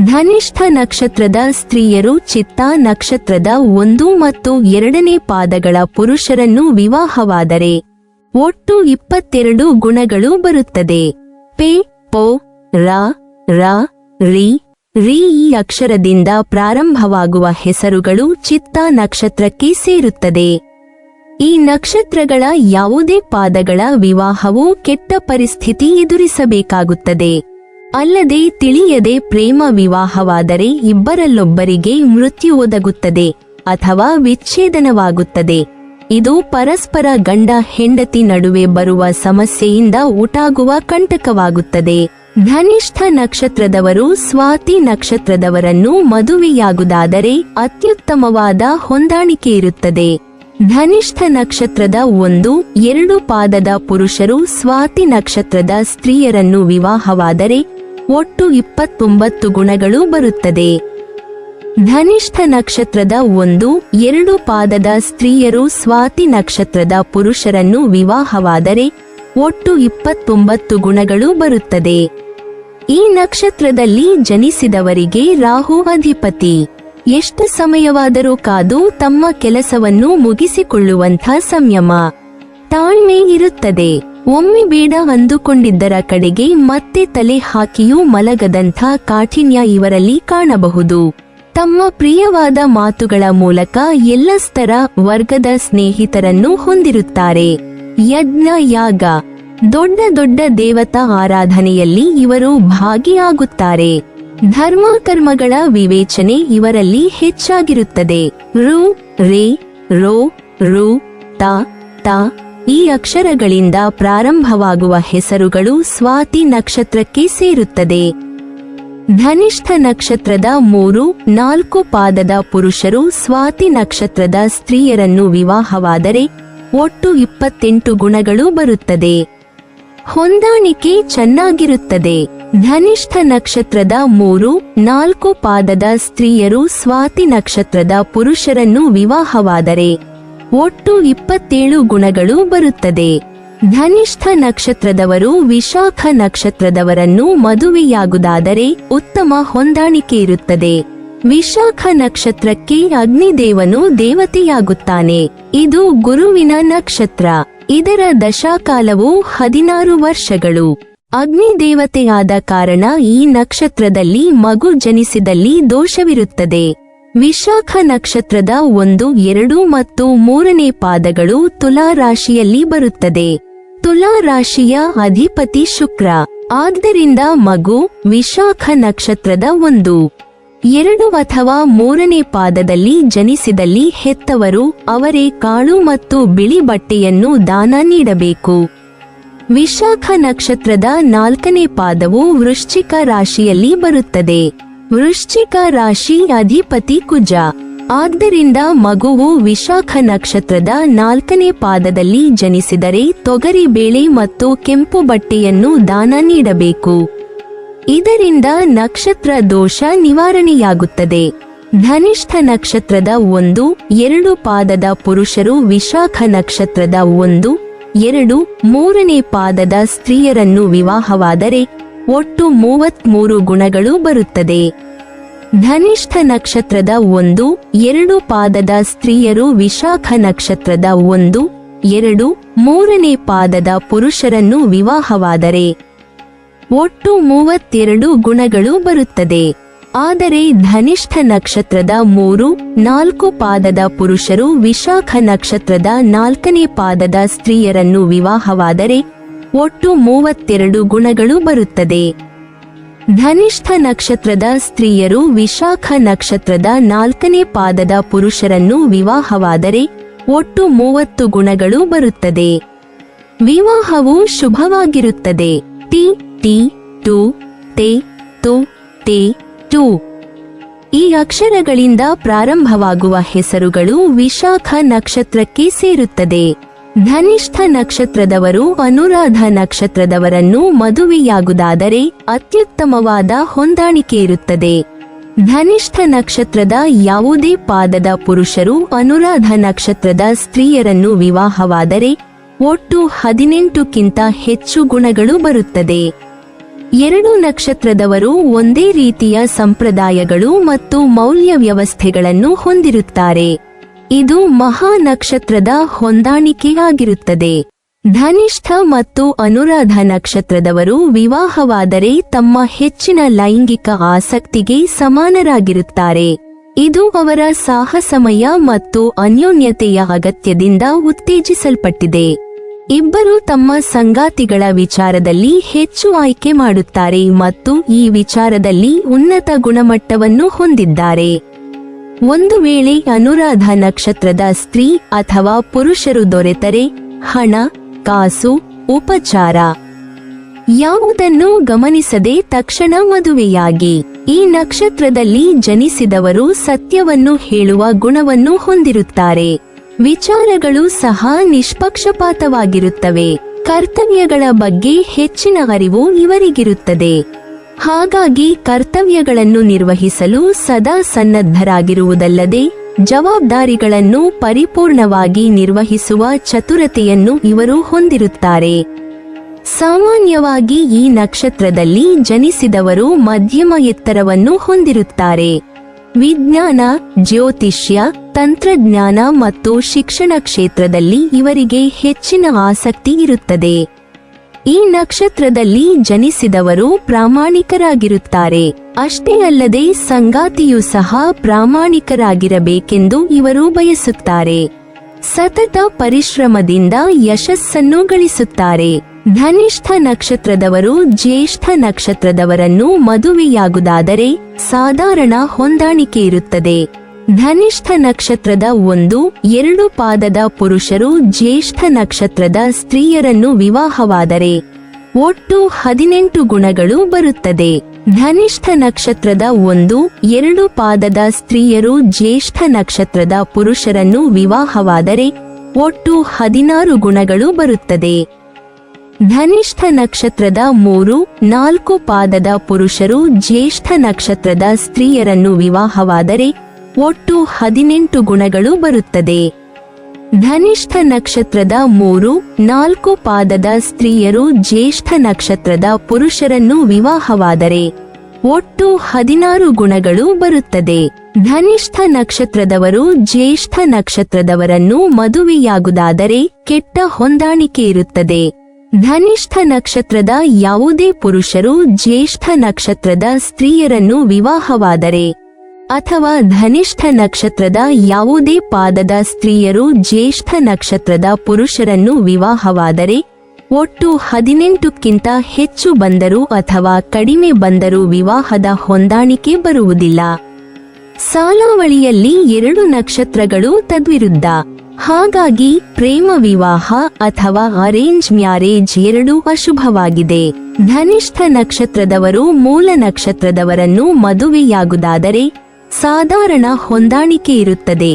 ಧನಿಷ್ಠ ನಕ್ಷತ್ರದ ಸ್ತ್ರೀಯರು ಚಿತ್ತ ನಕ್ಷತ್ರದ 1 ಮತ್ತು 2ನೇ ಪಾದಗಳ ಪುರುಷರನ್ನು ವಿವಾಹವಾದರೆ ಒಟ್ಟು 22 ಗುಣಗಳು ಬರುತ್ತದೆ. ಪೆ, ಪೊ, ರ, ರ, ರಿ, ರಿ ಈ ಅಕ್ಷರದಿಂದ ಪ್ರಾರಂಭವಾಗುವ ಹೆಸರುಗಳು ಚಿತ್ತ ನಕ್ಷತ್ರಕ್ಕೆ ಸೇರುತ್ತದೆ. ಈ ನಕ್ಷತ್ರಗಳ ಯಾವುದೇ ಪಾದಗಳ ವಿವಾಹವು ಕೆಟ್ಟ ಪರಿಸ್ಥಿತಿ ಎದುರಿಸಬೇಕಾಗುತ್ತದೆ. ಅಲ್ಲದೆ ತಿಳಿಯದೆ ಪ್ರೇಮ ವಿವಾಹವಾದರೆ ಇಬ್ಬರಲ್ಲೊಬ್ಬರಿಗೆ ಮೃತ್ಯು ಒದಗುತ್ತದೆ ಅಥವಾ ವಿಚ್ಛೇದನವಾಗುತ್ತದೆ. ಇದು ಪರಸ್ಪರ ಗಂಡ ಹೆಂಡತಿ ನಡುವೆ ಬರುವ ಸಮಸ್ಯೆಯಿಂದ ಉಂಟಾಗುವ ಕಂಟಕವಾಗುತ್ತದೆ. ಧನಿಷ್ಠ ನಕ್ಷತ್ರದವರು ಸ್ವಾತಿ ನಕ್ಷತ್ರದವರನ್ನು ಮದುವೆಯಾಗುವುದಾದರೆ ಅತ್ಯುತ್ತಮವಾದ ಹೊಂದಾಣಿಕೆ ಇರುತ್ತದೆ. ಧನಿಷ್ಠ ನಕ್ಷತ್ರದ 1, 2 ಪಾದದ ಪುರುಷರು ಸ್ವಾತಿ ನಕ್ಷತ್ರದ ಸ್ತ್ರೀಯರನ್ನು ವಿವಾಹವಾದರೆ ಒಟ್ಟು 29 ಗುಣಗಳು ಬರುತ್ತದೆ. ಧನಿಷ್ಠ ನಕ್ಷತ್ರದ 1, 2 ಪಾದದ ಸ್ತ್ರೀಯರು ಸ್ವಾತಿ ನಕ್ಷತ್ರದ ಪುರುಷರನ್ನು ವಿವಾಹವಾದರೆ ಒಟ್ಟು 29 ಗುಣಗಳು ಬರುತ್ತದೆ. ಈ ನಕ್ಷತ್ರದಲ್ಲಿ ಜನಿಸಿದವರಿಗೆ ರಾಹು ಅಧಿಪತಿ. ಎಷ್ಟು ಸಮಯವಾದರೂ ಕಾದು ತಮ್ಮ ಕೆಲಸವನ್ನು ಮುಗಿಸಿಕೊಳ್ಳುವಂಥ ಸಂಯಮ, ತಾಳ್ಮೆ ಇರುತ್ತದೆ. ಒಮ್ಮೆ ಬೇಡ ಅಂದುಕೊಂಡಿದ್ದರ ಕಡೆಗೆ ಮತ್ತೆ ತಲೆ ಹಾಕಿಯೂ ಮಲಗದಂಥ ಕಾಠಿಣ್ಯ ಇವರಲ್ಲಿ ಕಾಣಬಹುದು. ತಮ್ಮ ಪ್ರಿಯವಾದ ಮಾತುಗಳ ಮೂಲಕ ಎಲ್ಲ ಸ್ತರ ವರ್ಗದ ಸ್ನೇಹಿತರನ್ನು ಹೊಂದಿರುತ್ತಾರೆ. ಯಜ್ಞ, ಯಾಗ, ದೊಡ್ಡ ದೊಡ್ಡ ದೇವತಾ ಆರಾಧನೆಯಲ್ಲಿ ಇವರು ಭಾಗಿಯಾಗುತ್ತಾರೆ. ಧರ್ಮ ಕರ್ಮಗಳ ವಿವೇಚನೆ ಇವರಲ್ಲಿ ಹೆಚ್ಚಾಗಿರುತ್ತದೆ. ರು, ರೇ, ರೋ, ರು, ತ, ತ ಈ ಅಕ್ಷರಗಳಿಂದ ಪ್ರಾರಂಭವಾಗುವ ಹೆಸರುಗಳು ಸ್ವಾತಿ ನಕ್ಷತ್ರಕ್ಕೆ ಸೇರುತ್ತದೆ. ಧನಿಷ್ಠ ನಕ್ಷತ್ರದ 3, 4 ಪಾದದ ಪುರುಷರು ಸ್ವಾತಿ ನಕ್ಷತ್ರದ ಸ್ತ್ರೀಯರನ್ನು ವಿವಾಹವಾದರೆ ಒಟ್ಟು 28 ಗುಣಗಳು ಬರುತ್ತದೆ. ಹೊಂದಾಣಿಕೆ ಚೆನ್ನಾಗಿರುತ್ತದೆ. ಧನಿಷ್ಠ ನಕ್ಷತ್ರದ 3-4 ಪಾದದ ಸ್ತ್ರೀಯರು ಸ್ವಾತಿ ನಕ್ಷತ್ರದ ಪುರುಷರನ್ನು ವಿವಾಹವಾದರೆ ಒಟ್ಟು 27 ಗುಣಗಳು ಬರುತ್ತದೆ. ಧನಿಷ್ಠ ನಕ್ಷತ್ರದವರು ವಿಶಾಖ ನಕ್ಷತ್ರದವರನ್ನು ಮದುವೆಯಾಗುವುದಾದರೆ ಉತ್ತಮ ಹೊಂದಾಣಿಕೆ ಇರುತ್ತದೆ. ವಿಶಾಖ ನಕ್ಷತ್ರಕ್ಕೆ ಅಗ್ನಿದೇವನು ದೇವತೆಯಾಗುತ್ತಾನೆ. ಇದು ಗುರುವಿನ ನಕ್ಷತ್ರ. ಇದರ ದಶಾಕಾಲವು 16 ವರ್ಷಗಳು. ಅಗ್ನಿದೇವತೆಯಾದ ಕಾರಣ ಈ ನಕ್ಷತ್ರದಲ್ಲಿ ಮಗು ಜನಿಸಿದಲ್ಲಿ ದೋಷವಿರುತ್ತದೆ. ವಿಶಾಖ ನಕ್ಷತ್ರದ 1, 2 ಮತ್ತು 3ನೇ ಪಾದಗಳು ತುಲಾ ರಾಶಿಯಲ್ಲಿ ಬರುತ್ತದೆ. ತುಲಾ ರಾಶಿಯ ಅಧಿಪತಿ ಶುಕ್ರ. ಆದ್ದರಿಂದ ಮಗು ವಿಶಾಖ ನಕ್ಷತ್ರದ 1, 2 ಅಥವಾ 3ನೇ ಪಾದದಲ್ಲಿ ಜನಿಸಿದಲ್ಲಿ ಹೆತ್ತವರು ಅವರೇ ಕಾಳು ಮತ್ತು ಬಿಳಿ ಬಟ್ಟೆಯನ್ನು ದಾನ ನೀಡಬೇಕು. ವಿಶಾಖ ನಕ್ಷತ್ರದ 4ನೇ ಪಾದವು ವೃಶ್ಚಿಕ ರಾಶಿಯಲ್ಲಿ ಬರುತ್ತದೆ. ವೃಶ್ಚಿಕ ರಾಶಿ ಅಧಿಪತಿ ಕುಜ. ಆದ್ದರಿಂದ ಮಗುವು ವಿಶಾಖ ನಕ್ಷತ್ರದ 4ನೇ ಪಾದದಲ್ಲಿ ಜನಿಸಿದರೆ ತೊಗರಿ ಬೇಳೆ ಮತ್ತು ಕೆಂಪು ಬಟ್ಟೆಯನ್ನು ದಾನ ನೀಡಬೇಕು. ಇದರಿಂದ ನಕ್ಷತ್ರ ದೋಷ ನಿವಾರಣೆಯಾಗುತ್ತದೆ. ಧನಿಷ್ಠ ನಕ್ಷತ್ರದ 1, 2 ಪಾದದ ಪುರುಷರು ವಿಶಾಖ ನಕ್ಷತ್ರದ 1, 2, 3ನೇ ಪಾದದ ಸ್ತ್ರೀಯರನ್ನು ವಿವಾಹವಾದರೆ ಒಟ್ಟು 33 ಗುಣಗಳು ಬರುತ್ತದೆ. ಧನಿಷ್ಠ ನಕ್ಷತ್ರದ 1, 2 ಪಾದದ ಸ್ತ್ರೀಯರು ವಿಶಾಖ ನಕ್ಷತ್ರದ 1, 2, 3ನೇ ಪಾದದ ಪುರುಷರನ್ನು ವಿವಾಹವಾದರೆ ಒಟ್ಟು 32 ಗುಣಗಳು ಬರುತ್ತದೆ. ಆದರೆ ಧನಿಷ್ಠ ನಕ್ಷತ್ರದ 3, 4 ಪಾದದ ಪುರುಷರು ವಿಶಾಖ ನಕ್ಷತ್ರದ 4ನೇ ಪಾದದ ಸ್ತ್ರೀಯರನ್ನು ವಿವಾಹವಾದರೆ ಒಟ್ಟು 32 ಗುಣಗಳು ಬರುತ್ತದೆ. ಧನಿಷ್ಠ ನಕ್ಷತ್ರದ ಸ್ತ್ರೀಯರು ವಿಶಾಖ ನಕ್ಷತ್ರದ 4ನೇ ಪಾದದ ಪುರುಷರನ್ನು ವಿವಾಹವಾದರೆ ಒಟ್ಟು 30 ಗುಣಗಳು ಬರುತ್ತದೆ. ವಿವಾಹವು ಶುಭವಾಗಿರುತ್ತದೆ. ಟಿ ಟಿ ಟು ಟೆ ತು ಟೆ ಟು ಈ ಅಕ್ಷರಗಳಿಂದ ಪ್ರಾರಂಭವಾಗುವ ಹೆಸರುಗಳು ವಿಶಾಖ ನಕ್ಷತ್ರಕ್ಕೆ ಸೇರುತ್ತದೆ. ಧನಿಷ್ಠ ನಕ್ಷತ್ರದವರು ಅನುರಾಧ ನಕ್ಷತ್ರದವರನ್ನು ಮದುವೆಯಾಗುವುದಾದರೆ ಅತ್ಯುತ್ತಮವಾದ ಹೊಂದಾಣಿಕೆ ಇರುತ್ತದೆ. ಧನಿಷ್ಠ ನಕ್ಷತ್ರದ ಯಾವುದೇ ಪಾದದ ಪುರುಷರು ಅನುರಾಧ ನಕ್ಷತ್ರದ ಸ್ತ್ರೀಯರನ್ನು ವಿವಾಹವಾದರೆ ಒಟ್ಟು 18ಕ್ಕಿಂತ ಹೆಚ್ಚು ಗುಣಗಳು ಬರುತ್ತದೆ. 2 ನಕ್ಷತ್ರದವರು ಒಂದೇ ರೀತಿಯ ಸಂಪ್ರದಾಯಗಳು ಮತ್ತು ಮೌಲ್ಯ ವ್ಯವಸ್ಥೆಗಳನ್ನು ಹೊಂದಿರುತ್ತಾರೆ. ಇದು ಮಹಾ ನಕ್ಷತ್ರದ ಹೊಂದಾಣಿಕೆಯಾಗಿರುತ್ತದೆ. ಧನಿಷ್ಠ ಮತ್ತು ಅನುರಾಧ ನಕ್ಷತ್ರದವರು ವಿವಾಹವಾದರೆ ತಮ್ಮ ಹೆಚ್ಚಿನ ಲೈಂಗಿಕ ಆಸಕ್ತಿಗೆ ಸಮಾನರಾಗಿರುತ್ತಾರೆ. ಇದು ಅವರ ಸಾಹಸಮಯ ಮತ್ತು ಅನ್ಯೋನ್ಯತೆಯ ಅಗತ್ಯದಿಂದ ಉತ್ತೇಜಿಸಲ್ಪಟ್ಟಿದೆ. ಇಬ್ಬರು ತಮ್ಮ ಸಂಗಾತಿಗಳ ವಿಚಾರದಲ್ಲಿ ಹೆಚ್ಚು ಆಯ್ಕೆ ಮಾಡುತ್ತಾರೆ ಮತ್ತು ಈ ವಿಚಾರದಲ್ಲಿ ಉನ್ನತ ಗುಣಮಟ್ಟವನ್ನು ಹೊಂದಿದ್ದಾರೆ. ಒಂದು ವೇಳೆ ಅನುರಾಧ ನಕ್ಷತ್ರದ ಸ್ತ್ರೀ ಅಥವಾ ಪುರುಷರು ದೊರೆತರೆ ಹಣ, ಕಾಸು, ಉಪಚಾರ ಯಾವುದನ್ನು ಗಮನಿಸದೆ ತಕ್ಷಣ ಮದುವೆಯಾಗಿ. ಈ ನಕ್ಷತ್ರದಲ್ಲಿ ಜನಿಸಿದವರು ಸತ್ಯವನ್ನು ಹೇಳುವ ಗುಣವನ್ನು ಹೊಂದಿರುತ್ತಾರೆ. ವಿಚಾರಗಳು ಸಹ ನಿಷ್ಪಕ್ಷಪಾತವಾಗಿರುತ್ತವೆ. ಕರ್ತವ್ಯಗಳ ಬಗ್ಗೆ ಹೆಚ್ಚಿನ ಅರಿವು ಇವರಿಗಿರುತ್ತದೆ. ಹಾಗಾಗಿ ಕರ್ತವ್ಯಗಳನ್ನು ನಿರ್ವಹಿಸಲು ಸದಾ ಸನ್ನದ್ಧರಾಗಿರುವುದಲ್ಲದೆ ಜವಾಬ್ದಾರಿಗಳನ್ನು ಪರಿಪೂರ್ಣವಾಗಿ ನಿರ್ವಹಿಸುವ ಚತುರತೆಯನ್ನು ಇವರು ಹೊಂದಿರುತ್ತಾರೆ. ಸಾಮಾನ್ಯವಾಗಿ ಈ ನಕ್ಷತ್ರದಲ್ಲಿ ಜನಿಸಿದವರು ಮಧ್ಯಮ ಎತ್ತರವನ್ನು ಹೊಂದಿರುತ್ತಾರೆ. ವಿಜ್ಞಾನ, ಜ್ಯೋತಿಷ್ಯ, ತಂತ್ರಜ್ಞಾನ ಮತ್ತು ಶಿಕ್ಷಣ ಕ್ಷೇತ್ರದಲ್ಲಿ ಇವರಿಗೆ ಹೆಚ್ಚಿನ ಆಸಕ್ತಿ ಇರುತ್ತದೆ. ಈ ನಕ್ಷತ್ರದಲ್ಲಿ ಜನಿಸಿದವರು ಪ್ರಾಮಾಣಿಕರಾಗಿರುತ್ತಾರೆ. ಅಷ್ಟೇ ಅಲ್ಲದೆ ಸಂಗಾತಿಯೂ ಸಹ ಪ್ರಾಮಾಣಿಕರಾಗಿರಬೇಕೆಂದು ಇವರು ಬಯಸುತ್ತಾರೆ. ಸತತ ಪರಿಶ್ರಮದಿಂದ ಯಶಸ್ಸನ್ನು ಗಳಿಸುತ್ತಾರೆ. ಧನಿಷ್ಠ ನಕ್ಷತ್ರದವರು ಜ್ಯೇಷ್ಠ ನಕ್ಷತ್ರದವರನ್ನು ಮದುವೆಯಾಗುವುದಾದರೆ ಸಾಧಾರಣ ಹೊಂದಾಣಿಕೆ ಇರುತ್ತದೆ. ಧನಿಷ್ಠ ನಕ್ಷತ್ರದ 1, 2 ಪಾದದ ಪುರುಷರು ಜ್ಯೇಷ್ಠ ನಕ್ಷತ್ರದ ಸ್ತ್ರೀಯರನ್ನು ವಿವಾಹವಾದರೆ ಒಟ್ಟು 18 ಗುಣಗಳು ಬರುತ್ತದೆ. ಧನಿಷ್ಠ ನಕ್ಷತ್ರದ 1, 2 ಪಾದದ ಸ್ತ್ರೀಯರು ಜ್ಯೇಷ್ಠ ನಕ್ಷತ್ರದ ಪುರುಷರನ್ನು ವಿವಾಹವಾದರೆ ಒಟ್ಟು 16 ಗುಣಗಳು ಬರುತ್ತದೆ. ಧನಿಷ್ಠ ನಕ್ಷತ್ರದ 3-4 ಪಾದದ ಪುರುಷರು ಜ್ಯೇಷ್ಠ ನಕ್ಷತ್ರದ ಸ್ತ್ರೀಯರನ್ನು ವಿವಾಹವಾದರೆ ಒಟ್ಟು 18 ಗುಣಗಳು ಬರುತ್ತದೆ. ಧನಿಷ್ಠ ನಕ್ಷತ್ರದ 3-4 ಪಾದದ ಸ್ತ್ರೀಯರು ಜ್ಯೇಷ್ಠ ನಕ್ಷತ್ರದ ಪುರುಷರನ್ನು ವಿವಾಹವಾದರೆ ಒಟ್ಟು 16 ಗುಣಗಳು ಬರುತ್ತದೆ. ಧನಿಷ್ಠ ನಕ್ಷತ್ರದವರು ಜ್ಯೇಷ್ಠ ನಕ್ಷತ್ರದವರನ್ನು ಮದುವೆಯಾಗುವುದಾದರೆ ಕೆಟ್ಟ ಹೊಂದಾಣಿಕೆ ಇರುತ್ತದೆ. ಧನಿಷ್ಠ ನಕ್ಷತ್ರದ ಯಾವುದೇ ಪುರುಷರು ಜ್ಯೇಷ್ಠ ನಕ್ಷತ್ರದ ಸ್ತ್ರೀಯರನ್ನು ವಿವಾಹವಾದರೆ ಅಥವಾ ಧನಿಷ್ಠ ನಕ್ಷತ್ರದ ಯಾವುದೇ ಪಾದದ ಸ್ತ್ರೀಯರು ಜ್ಯೇಷ್ಠ ನಕ್ಷತ್ರದ ಪುರುಷರನ್ನು ವಿವಾಹವಾದರೆ ಒಟ್ಟು 18ಕ್ಕಿಂತ ಹೆಚ್ಚು ಬಂದರೂ ಅಥವಾ ಕಡಿಮೆ ಬಂದರೂ ವಿವಾಹದ ಹೊಂದಾಣಿಕೆ ಬರುವುದಿಲ್ಲ. ಸಾಲಾವಳಿಯಲ್ಲಿ 2 ನಕ್ಷತ್ರಗಳು ತದ್ವಿರುದ್ಧ. ಹಾಗಾಗಿ ಪ್ರೇಮ ವಿವಾಹ ಅಥವಾ ಅರೇಂಜ್ ಮ್ಯಾರೇಜ್ ಎರಡೂ ಅಶುಭವಾಗಿದೆ. ಧನಿಷ್ಠ ನಕ್ಷತ್ರದವರು ಮೂಲ ನಕ್ಷತ್ರದವರನ್ನು ಮದುವೆಯಾಗುವುದಾದರೆ ಸಾಧಾರಣ ಹೊಂದಾಣಿಕೆ ಇರುತ್ತದೆ.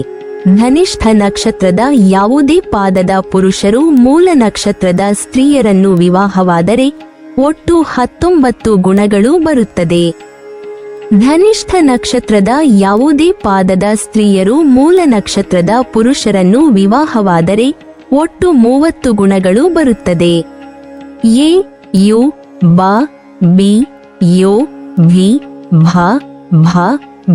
ಧನಿಷ್ಠ ನಕ್ಷತ್ರದ ಯಾವುದೇ ಪಾದದ ಪುರುಷರು ಮೂಲ ನಕ್ಷತ್ರದ ಸ್ತ್ರೀಯರನ್ನು ವಿವಾಹವಾದರೆ ಒಟ್ಟು 19 ಗುಣಗಳು ಬರುತ್ತದೆ. ಧನಿಷ್ಠ ನಕ್ಷತ್ರದ ಯಾವುದೇ ಪಾದದ ಸ್ತ್ರೀಯರು ಮೂಲ ನಕ್ಷತ್ರದ ಪುರುಷರನ್ನು ವಿವಾಹವಾದರೆ ಒಟ್ಟು 30 ಗುಣಗಳು ಬರುತ್ತದೆ. ಎ ಯು ಬ ಬಿ ಯೋ ವಿ ಭ ಭ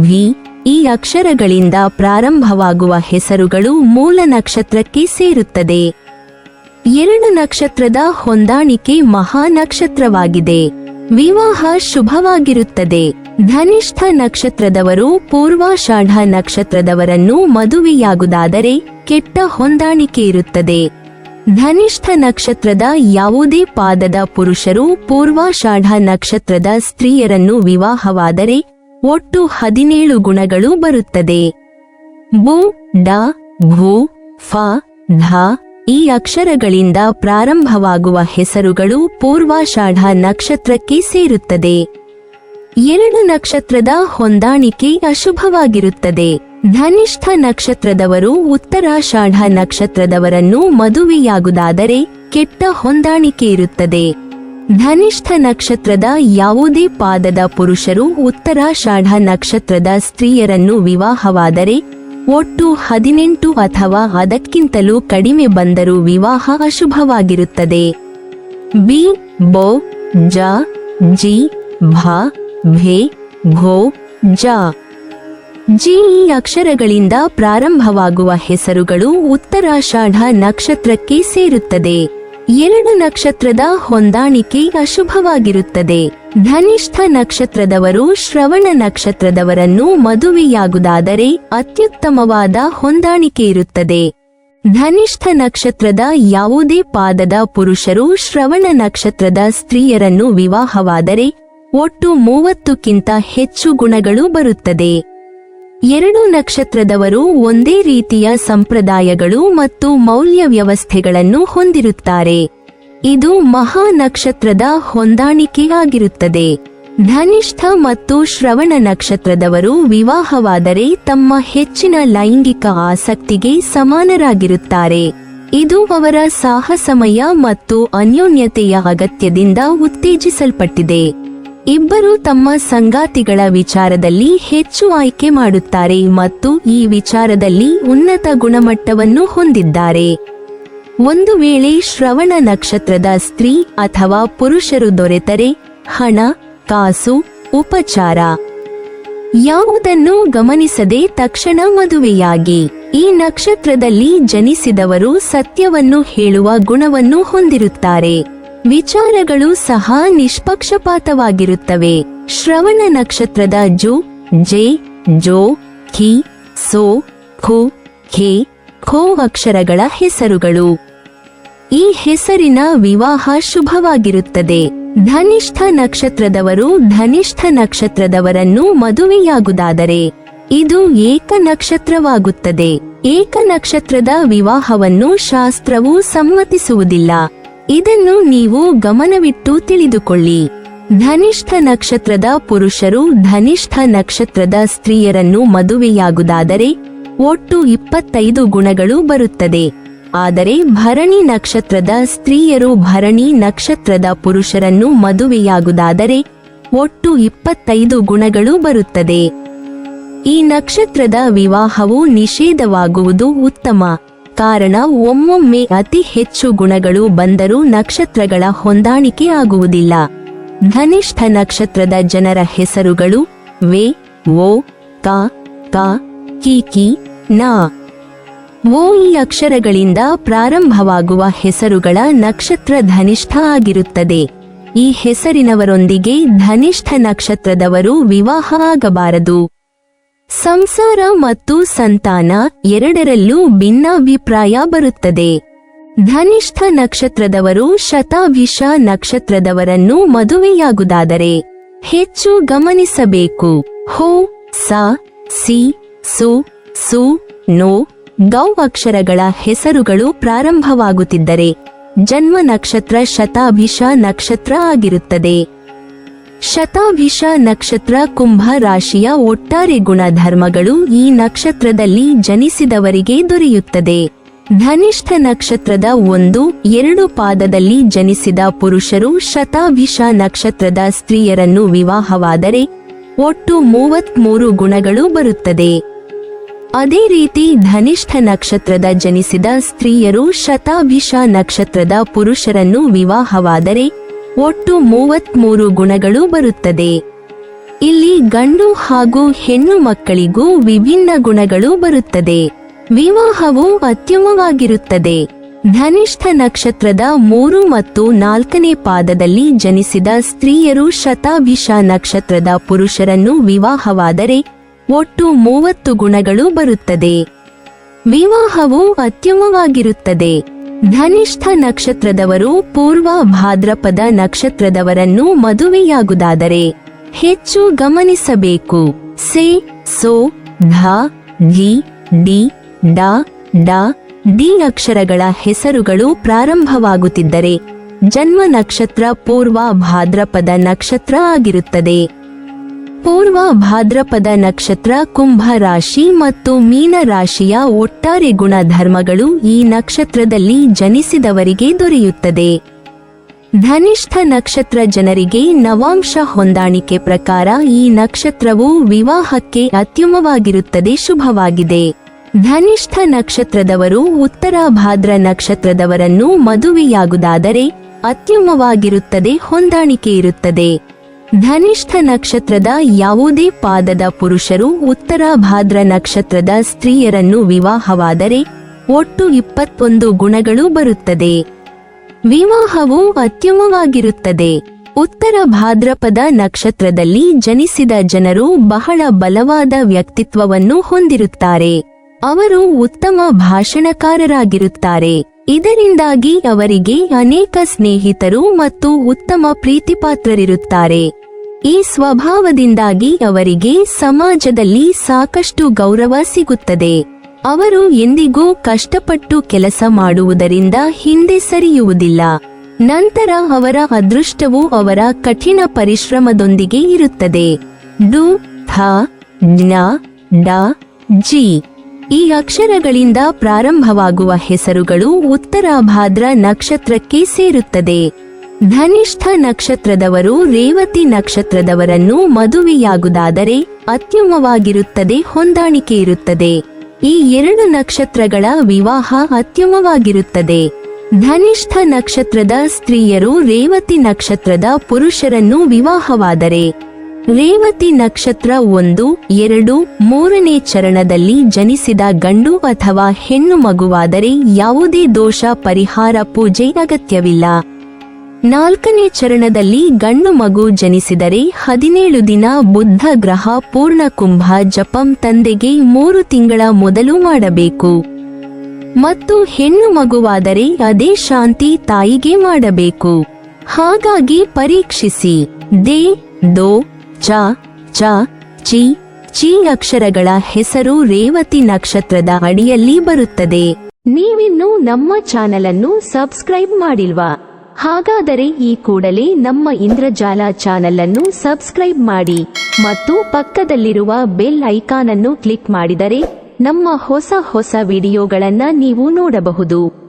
ವಿ ಈ ಅಕ್ಷರಗಳಿಂದ ಪ್ರಾರಂಭವಾಗುವ ಹೆಸರುಗಳು ಮೂಲ ನಕ್ಷತ್ರಕ್ಕೆ ಸೇರುತ್ತದೆ. 2 ನಕ್ಷತ್ರದ ಹೊಂದಾಣಿಕೆ ಮಹಾ ನಕ್ಷತ್ರವಾಗಿದೆ. ವಿವಾಹ ಶುಭವಾಗಿರುತ್ತದೆ. ಧನಿಷ್ಠ ನಕ್ಷತ್ರದವರು ಪೂರ್ವಾಷಾಢ ನಕ್ಷತ್ರದವರನ್ನು ಮದುವೆಯಾಗುವುದಾದರೆ ಕೆಟ್ಟ ಹೊಂದಾಣಿಕೆ ಇರುತ್ತದೆ. ಧನಿಷ್ಠ ನಕ್ಷತ್ರದ ಯಾವುದೇ ಪಾದದ ಪುರುಷರು ಪೂರ್ವಾಷಾಢ ನಕ್ಷತ್ರದ ಸ್ತ್ರೀಯರನ್ನು ವಿವಾಹವಾದರೆ ಒಟ್ಟು 17 ಗುಣಗಳು ಬರುತ್ತದೆ. ಬು ಡ ಭೂ ಫ ಧ ಈ ಅಕ್ಷರಗಳಿಂದ ಪ್ರಾರಂಭವಾಗುವ ಹೆಸರುಗಳು ಪೂರ್ವಾಷಾಢ ನಕ್ಷತ್ರಕ್ಕೆ ಸೇರುತ್ತದೆ. 2 ನಕ್ಷತ್ರದ ಹೊಂದಾಣಿಕೆ ಅಶುಭವಾಗಿರುತ್ತದೆ. ಧನಿಷ್ಠ ನಕ್ಷತ್ರದವರು ಉತ್ತರಾಷಾಢ ನಕ್ಷತ್ರದವರನ್ನು ಮದುವೆಯಾಗುವುದಾದರೆ ಕೆಟ್ಟ ಹೊಂದಾಣಿಕೆ ಇರುತ್ತದೆ. ಧನಿಷ್ಠ ನಕ್ಷತ್ರದ ಯಾವುದೇ ಪಾದದ ಪುರುಷರು ಉತ್ತರಾಷಾಢ ನಕ್ಷತ್ರದ ಸ್ತ್ರೀಯರನ್ನು ವಿವಾಹವಾದರೆ ಒಟ್ಟು 18 ಅಥವಾ ಅದಕ್ಕಿಂತಲೂ ಕಡಿಮೆ ಬಂದರೂ ವಿವಾಹ ಅಶುಭವಾಗಿರುತ್ತದೆ. ಬಿ ಬೊ ಜ ಜಿ ಭ ಭೆ ಘೋ ಜ ಜಿ ಈ ಅಕ್ಷರಗಳಿಂದ ಪ್ರಾರಂಭವಾಗುವ ಹೆಸರುಗಳು ಉತ್ತರಾಷಾಢ ನಕ್ಷತ್ರಕ್ಕೆ ಸೇರುತ್ತದೆ. 2 ನಕ್ಷತ್ರದ ಹೊಂದಾಣಿಕೆ ಅಶುಭವಾಗಿರುತ್ತದೆ. ಧನಿಷ್ಠ ನಕ್ಷತ್ರದವರು ಶ್ರವಣ ನಕ್ಷತ್ರದವರನ್ನು ಮದುವೆಯಾಗುವುದಾದರೆ ಅತ್ಯುತ್ತಮವಾದ ಹೊಂದಾಣಿಕೆ ಇರುತ್ತದೆ. ಧನಿಷ್ಠ ನಕ್ಷತ್ರದ ಯಾವುದೇ ಪಾದದ ಪುರುಷರು ಶ್ರವಣ ನಕ್ಷತ್ರದ ಸ್ತ್ರೀಯರನ್ನು ವಿವಾಹವಾದರೆ ಒಟ್ಟು 30ಕ್ಕಿಂತ ಹೆಚ್ಚು ಗುಣಗಳು ಬರುತ್ತದೆ. 2 ನಕ್ಷತ್ರದವರು ಒಂದೇ ರೀತಿಯ ಸಂಪ್ರದಾಯಗಳು ಮತ್ತು ಮೌಲ್ಯ ವ್ಯವಸ್ಥೆಗಳನ್ನು ಹೊಂದಿರುತ್ತಾರೆ. ಇದು ಮಹಾ ನಕ್ಷತ್ರದ ಹೊಂದಾಣಿಕೆಯಾಗಿರುತ್ತದೆ. ಧನಿಷ್ಠ ಮತ್ತು ಶ್ರವಣ ನಕ್ಷತ್ರದವರು ವಿವಾಹವಾದರೆ ತಮ್ಮ ಹೆಚ್ಚಿನ ಲೈಂಗಿಕ ಆಸಕ್ತಿಗೆ ಸಮಾನರಾಗಿರುತ್ತಾರೆ. ಇದು ಅವರ ಸಾಹಸಮಯ ಮತ್ತು ಅನ್ಯೋನ್ಯತೆಯ ಅಗತ್ಯದಿಂದ ಉತ್ತೇಜಿಸಲ್ಪಟ್ಟಿದೆ. ಇಬ್ಬರು ತಮ್ಮ ಸಂಗಾತಿಗಳ ವಿಚಾರದಲ್ಲಿ ಹೆಚ್ಚು ಆಯ್ಕೆ ಮಾಡುತ್ತಾರೆ ಮತ್ತು ಈ ವಿಚಾರದಲ್ಲಿ ಉನ್ನತ ಗುಣಮಟ್ಟವನ್ನು ಹೊಂದಿದ್ದಾರೆ. ಒಂದು ವೇಳೆ ಶ್ರವಣ ನಕ್ಷತ್ರದ ಸ್ತ್ರೀ ಅಥವಾ ಪುರುಷರು ದೊರೆತರೆ ಹಣ, ಕಾಸು, ಉಪಚಾರ ಯಾವುದನ್ನು ಗಮನಿಸದೆ ತಕ್ಷಣ ಮದುವೆಯಾಗಿ. ಈ ನಕ್ಷತ್ರದಲ್ಲಿ ಜನಿಸಿದವರು ಸತ್ಯವನ್ನು ಹೇಳುವ ಗುಣವನ್ನು ಹೊಂದಿರುತ್ತಾರೆ. ವಿಚಾರಗಳು ಸಹ ನಿಷ್ಪಕ್ಷಪಾತವಾಗಿರುತ್ತವೆ. ಶ್ರವಣ ನಕ್ಷತ್ರದ ಜು, ಜೆ, ಜೋ, ಖಿ, ಸೋ, ಖು, ಖೆ, ಖೋ ಅಕ್ಷರಗಳ ಹೆಸರುಗಳು. ಈ ಹೆಸರಿನ ವಿವಾಹ ಶುಭವಾಗಿರುತ್ತದೆ. ಧನಿಷ್ಠ ನಕ್ಷತ್ರದವರು ಧನಿಷ್ಠ ನಕ್ಷತ್ರದವರನ್ನು ಮದುವೆಯಾಗುವುದಾದರೆ ಇದು ಏಕ ನಕ್ಷತ್ರವಾಗುತ್ತದೆ. ಏಕ ನಕ್ಷತ್ರದ ವಿವಾಹವನ್ನು ಶಾಸ್ತ್ರವು ಸಮ್ಮತಿಸುವುದಿಲ್ಲ. ಇದನ್ನು ನೀವು ಗಮನವಿಟ್ಟು ತಿಳಿದುಕೊಳ್ಳಿ. ಧನಿಷ್ಠ ನಕ್ಷತ್ರದ ಪುರುಷರು ಧನಿಷ್ಠ ನಕ್ಷತ್ರದ ಸ್ತ್ರೀಯರನ್ನು ಮದುವೆಯಾಗುವುದಾದರೆ ಒಟ್ಟು 25 ಗುಣಗಳು ಬರುತ್ತದೆ. ಆದರೆ ಭರಣಿ ನಕ್ಷತ್ರದ ಸ್ತ್ರೀಯರು ಭರಣಿ ನಕ್ಷತ್ರದ ಪುರುಷರನ್ನು ಮದುವೆಯಾಗುವುದಾದರೆ ಒಟ್ಟು 25 ಗುಣಗಳು ಬರುತ್ತದೆ. ಈ ನಕ್ಷತ್ರದ ವಿವಾಹವು ನಿಷೇಧವಾಗುವುದು ಉತ್ತಮ. ಕಾರಣ ಒಮ್ಮೊಮ್ಮೆ ಅತಿ ಹೆಚ್ಚು ಗುಣಗಳು ಬಂದರೂ ನಕ್ಷತ್ರಗಳ ಹೊಂದಾಣಿಕೆ ಆಗುವುದಿಲ್ಲ. ಧನಿಷ್ಠ ನಕ್ಷತ್ರದ ಜನರ ಹೆಸರುಗಳು ವೇ, ಓ, ಕ, ಕ, ಕಿ, ನ. ಓ ಈ ಅಕ್ಷರಗಳಿಂದ ಪ್ರಾರಂಭವಾಗುವ ಹೆಸರುಗಳ ನಕ್ಷತ್ರ ಧನಿಷ್ಠ ಆಗಿರುತ್ತದೆ. ಈ ಹೆಸರಿನವರೊಂದಿಗೆ ಧನಿಷ್ಠ ನಕ್ಷತ್ರದವರು ವಿವಾಹ ಆಗಬಾರದು. ಸಂಸಾರ ಮತ್ತು ಸಂತಾನ ಎರಡರಲ್ಲೂ ಭಿನ್ನಾಭಿಪ್ರಾಯ ಬರುತ್ತದೆ. ಧನಿಷ್ಠ ನಕ್ಷತ್ರದವರು ಶತಾಭಿಷ ನಕ್ಷತ್ರದವರನ್ನು ಮದುವೆಯಾಗುವುದಾದರೆ ಹೆಚ್ಚು ಗಮನಿಸಬೇಕು. ಹೋ, ಸ, ಸಿ, ಸು, ಸು, ನೋ, ಗೌ ಅಕ್ಷರಗಳ ಹೆಸರುಗಳು ಪ್ರಾರಂಭವಾಗುತ್ತಿದ್ದರೆ ಜನ್ಮ ನಕ್ಷತ್ರ ಶತಾಭಿಷ ನಕ್ಷತ್ರ ಆಗಿರುತ್ತದೆ. ಶತಾಭಿಷ ನಕ್ಷತ್ರ ಕುಂಭ ರಾಶಿಯ ಒಟ್ಟಾರೆ ಗುಣಧರ್ಮಗಳು ಈ ನಕ್ಷತ್ರದಲ್ಲಿ ಜನಿಸಿದವರಿಗೆ ದೊರೆಯುತ್ತದೆ. ಧನಿಷ್ಠ ನಕ್ಷತ್ರದ 1-2 ಪಾದದಲ್ಲಿ ಜನಿಸಿದ ಪುರುಷರು ಶತಾಭಿಷ ನಕ್ಷತ್ರದ ಸ್ತ್ರೀಯರನ್ನು ವಿವಾಹವಾದರೆ ಒಟ್ಟು 33 ಗುಣಗಳು ಬರುತ್ತದೆ. ಅದೇ ರೀತಿ ಧನಿಷ್ಠ ನಕ್ಷತ್ರದ ಜನಿಸಿದ ಸ್ತ್ರೀಯರು ಶತಾಭಿಷ ನಕ್ಷತ್ರದ ಪುರುಷರನ್ನು ವಿವಾಹವಾದರೆ ಒಟ್ಟು 33 ಗುಣಗಳು ಬರುತ್ತದೆ. ಇಲ್ಲಿ ಗಂಡು ಹಾಗೂ ಹೆಣ್ಣು ಮಕ್ಕಳಿಗೂ ವಿಭಿನ್ನ ಗುಣಗಳು ಬರುತ್ತದೆ. ವಿವಾಹವು ಅತ್ಯುತ್ತಮವಾಗಿರುತ್ತದೆ. ಧನಿಷ್ಠ ನಕ್ಷತ್ರದ 3 ಮತ್ತು 4ನೇ ಪಾದದಲ್ಲಿ ಜನಿಸಿದ ಸ್ತ್ರೀಯರು ಶತಾಭಿಷ ನಕ್ಷತ್ರದ ಪುರುಷರನ್ನು ವಿವಾಹವಾದರೆ ಒಟ್ಟು 30 ಗುಣಗಳು ಬರುತ್ತದೆ. ವಿವಾಹವು ಅತ್ಯುತ್ತಮವಾಗಿರುತ್ತದೆ. ಧನಿಷ್ಠ ನಕ್ಷತ್ರದವರು ಪೂರ್ವ ಭಾದ್ರಪದ ನಕ್ಷತ್ರದವರನ್ನು ಮದುವೆಯಾಗುವುದಾದರೆ ಹೆಚ್ಚು ಗಮನಿಸಬೇಕು. ಸೆ, ಸೋ, ಧ, ಧಿ, ಡಿ, ಡ, ಡ, ಡಿ ಅಕ್ಷರಗಳ ಹೆಸರುಗಳು ಪ್ರಾರಂಭವಾಗುತ್ತಿದ್ದರೆ ಜನ್ಮ ನಕ್ಷತ್ರ ಪೂರ್ವ ಭಾದ್ರಪದ ನಕ್ಷತ್ರ ಆಗಿರುತ್ತದೆ. ಪೂರ್ವ ಭಾದ್ರಪದ ನಕ್ಷತ್ರ ಕುಂಭ ರಾಶಿ ಮತ್ತು ಮೀನ ರಾಶಿಯ ಒಟ್ಟಾರೆ ಗುಣಧರ್ಮಗಳು ಈ ನಕ್ಷತ್ರದಲ್ಲಿ ಜನಿಸಿದವರಿಗೆ ದೊರೆಯುತ್ತದೆ. ಧನಿಷ್ಠ ನಕ್ಷತ್ರ ಜನರಿಗೆ ನವಾಂಶ ಹೊಂದಾಣಿಕೆ ಪ್ರಕಾರ ಈ ನಕ್ಷತ್ರವು ವಿವಾಹಕ್ಕೆ ಅತ್ಯುತ್ತಮವಾಗಿರುತ್ತದೆ, ಶುಭವಾಗಿದೆ. ಧನಿಷ್ಠ ನಕ್ಷತ್ರದವರು ಉತ್ತರ ಭಾದ್ರ ನಕ್ಷತ್ರದವರನ್ನು ಮದುವೆಯಾಗುವುದಾದರೆ ಅತ್ಯುತ್ತಮವಾಗಿರುತ್ತದೆ, ಹೊಂದಾಣಿಕೆ ಇರುತ್ತದೆ. ಧನಿಷ್ಠ ನಕ್ಷತ್ರದ ಯಾವುದೇ ಪಾದದ ಪುರುಷರು ಉತ್ತರ ಭಾದ್ರ ನಕ್ಷತ್ರದ ಸ್ತ್ರೀಯರನ್ನು ವಿವಾಹವಾದರೆ ಒಟ್ಟು 21 ಗುಣಗಳು ಬರುತ್ತದೆ. ವಿವಾಹವು ಅತ್ಯುತ್ತಮವಾಗಿರುತ್ತದೆ. ಉತ್ತರ ಭಾದ್ರಪದ ನಕ್ಷತ್ರದಲ್ಲಿ ಜನಿಸಿದ ಜನರು ಬಹಳ ಬಲವಾದ ವ್ಯಕ್ತಿತ್ವವನ್ನು ಹೊಂದಿರುತ್ತಾರೆ. ಅವರು ಉತ್ತಮ ಭಾಷಣಕಾರರಾಗಿರುತ್ತಾರೆ. ಇದರಿಂದಾಗಿ ಅವರಿಗೆ ಅನೇಕ ಸ್ನೇಹಿತರು ಮತ್ತು ಉತ್ತಮ ಪ್ರೀತಿಪಾತ್ರರಿರುತ್ತಾರೆ. ಈ ಸ್ವಭಾವದಿಂದಾಗಿ ಅವರಿಗೆ ಸಮಾಜದಲ್ಲಿ ಸಾಕಷ್ಟು ಗೌರವ ಸಿಗುತ್ತದೆ. ಅವರು ಎಂದಿಗೂ ಕಷ್ಟಪಟ್ಟು ಕೆಲಸ ಮಾಡುವುದರಿಂದ ಹಿಂದೆ ಸರಿಯುವುದಿಲ್ಲ. ನಂತರ ಅವರ ಅದೃಷ್ಟವು ಅವರ ಕಠಿಣ ಪರಿಶ್ರಮದೊಂದಿಗೆ ಇರುತ್ತದೆ. ಡು, ಥ, ಜ್ಞ, ಡ, ಜಿ ಈ ಅಕ್ಷರಗಳಿಂದ ಪ್ರಾರಂಭವಾಗುವ ಹೆಸರುಗಳು ಉತ್ತರ ಭಾದ್ರ ನಕ್ಷತ್ರಕ್ಕೆ ಸೇರುತ್ತದೆ. ಧನಿಷ್ಠ ನಕ್ಷತ್ರದವರು ರೇವತಿ ನಕ್ಷತ್ರದವರನ್ನು ಮದುವೆಯಾಗುವುದಾದರೆ ಅತ್ಯುತ್ತಮವಾಗಿರುತ್ತದೆ, ಹೊಂದಾಣಿಕೆ ಇರುತ್ತದೆ. ಈ 2 ನಕ್ಷತ್ರಗಳ ವಿವಾಹ ಅತ್ಯುತ್ತಮವಾಗಿರುತ್ತದೆ. ಧನಿಷ್ಠ ನಕ್ಷತ್ರದ ಸ್ತ್ರೀಯರು ರೇವತಿ ನಕ್ಷತ್ರದ ಪುರುಷರನ್ನು ವಿವಾಹವಾದರೆ ರೇವತಿ ನಕ್ಷತ್ರ 1, 2, 3ನೇ ಚರಣದಲ್ಲಿ ಜನಿಸಿದ ಗಂಡು ಅಥವಾ ಹೆಣ್ಣು ಮಗುವಾದರೆ ಯಾವುದೇ ದೋಷ ಪರಿಹಾರ ಪೂಜೆ ಅಗತ್ಯವಿಲ್ಲ. 4ನೇ ಚರಣದಲ್ಲಿ ಗಂಡು ಮಗು ಜನಿಸಿದರೆ 17 ದಿನ ಬುದ್ಧ ಗ್ರಹ ಪೂರ್ಣ ಕುಂಭ ಜಪಂ ತಂದೆಗೆ 3 ತಿಂಗಳ ಮೊದಲು ಮಾಡಬೇಕು ಮತ್ತು ಹೆಣ್ಣು ಮಗುವಾದರೆ ಅದೇ ಶಾಂತಿ ತಾಯಿಗೆ ಮಾಡಬೇಕು. ಹಾಗಾಗಿ ಪರೀಕ್ಷಿಸಿ. ದೇ, ದೋ, ಚ, ಚ, ಚಿ, ಚಿ ಅಕ್ಷರಗಳ ಹೆಸರು ರೇವತಿ ನಕ್ಷತ್ರದ ಅಡಿಯಲ್ಲಿ ಬರುತ್ತದೆ. ನೀವಿನ್ನೂ ನಮ್ಮ ಚಾನೆಲ್ ಅನ್ನು ಸಬ್ಸ್ಕ್ರೈಬ್ ಮಾಡಿಲ್ವಾ? ಹಾಗಾದರೆ ಈ ಕೂಡಲೇ ನಮ್ಮ ಇಂದ್ರಜಾಲ ಚಾನೆಲ್ ಅನ್ನು ಸಬ್ಸ್ಕ್ರೈಬ್ ಮಾಡಿ ಮತ್ತು ಪಕ್ಕದಲ್ಲಿರುವ ಬೆಲ್ ಐಕಾನ್ ಅನ್ನು ಕ್ಲಿಕ್ ಮಾಡಿದರೆ ನಮ್ಮ ಹೊಸ ವಿಡಿಯೋಗಳನ್ನ ನೀವು ನೋಡಬಹುದು.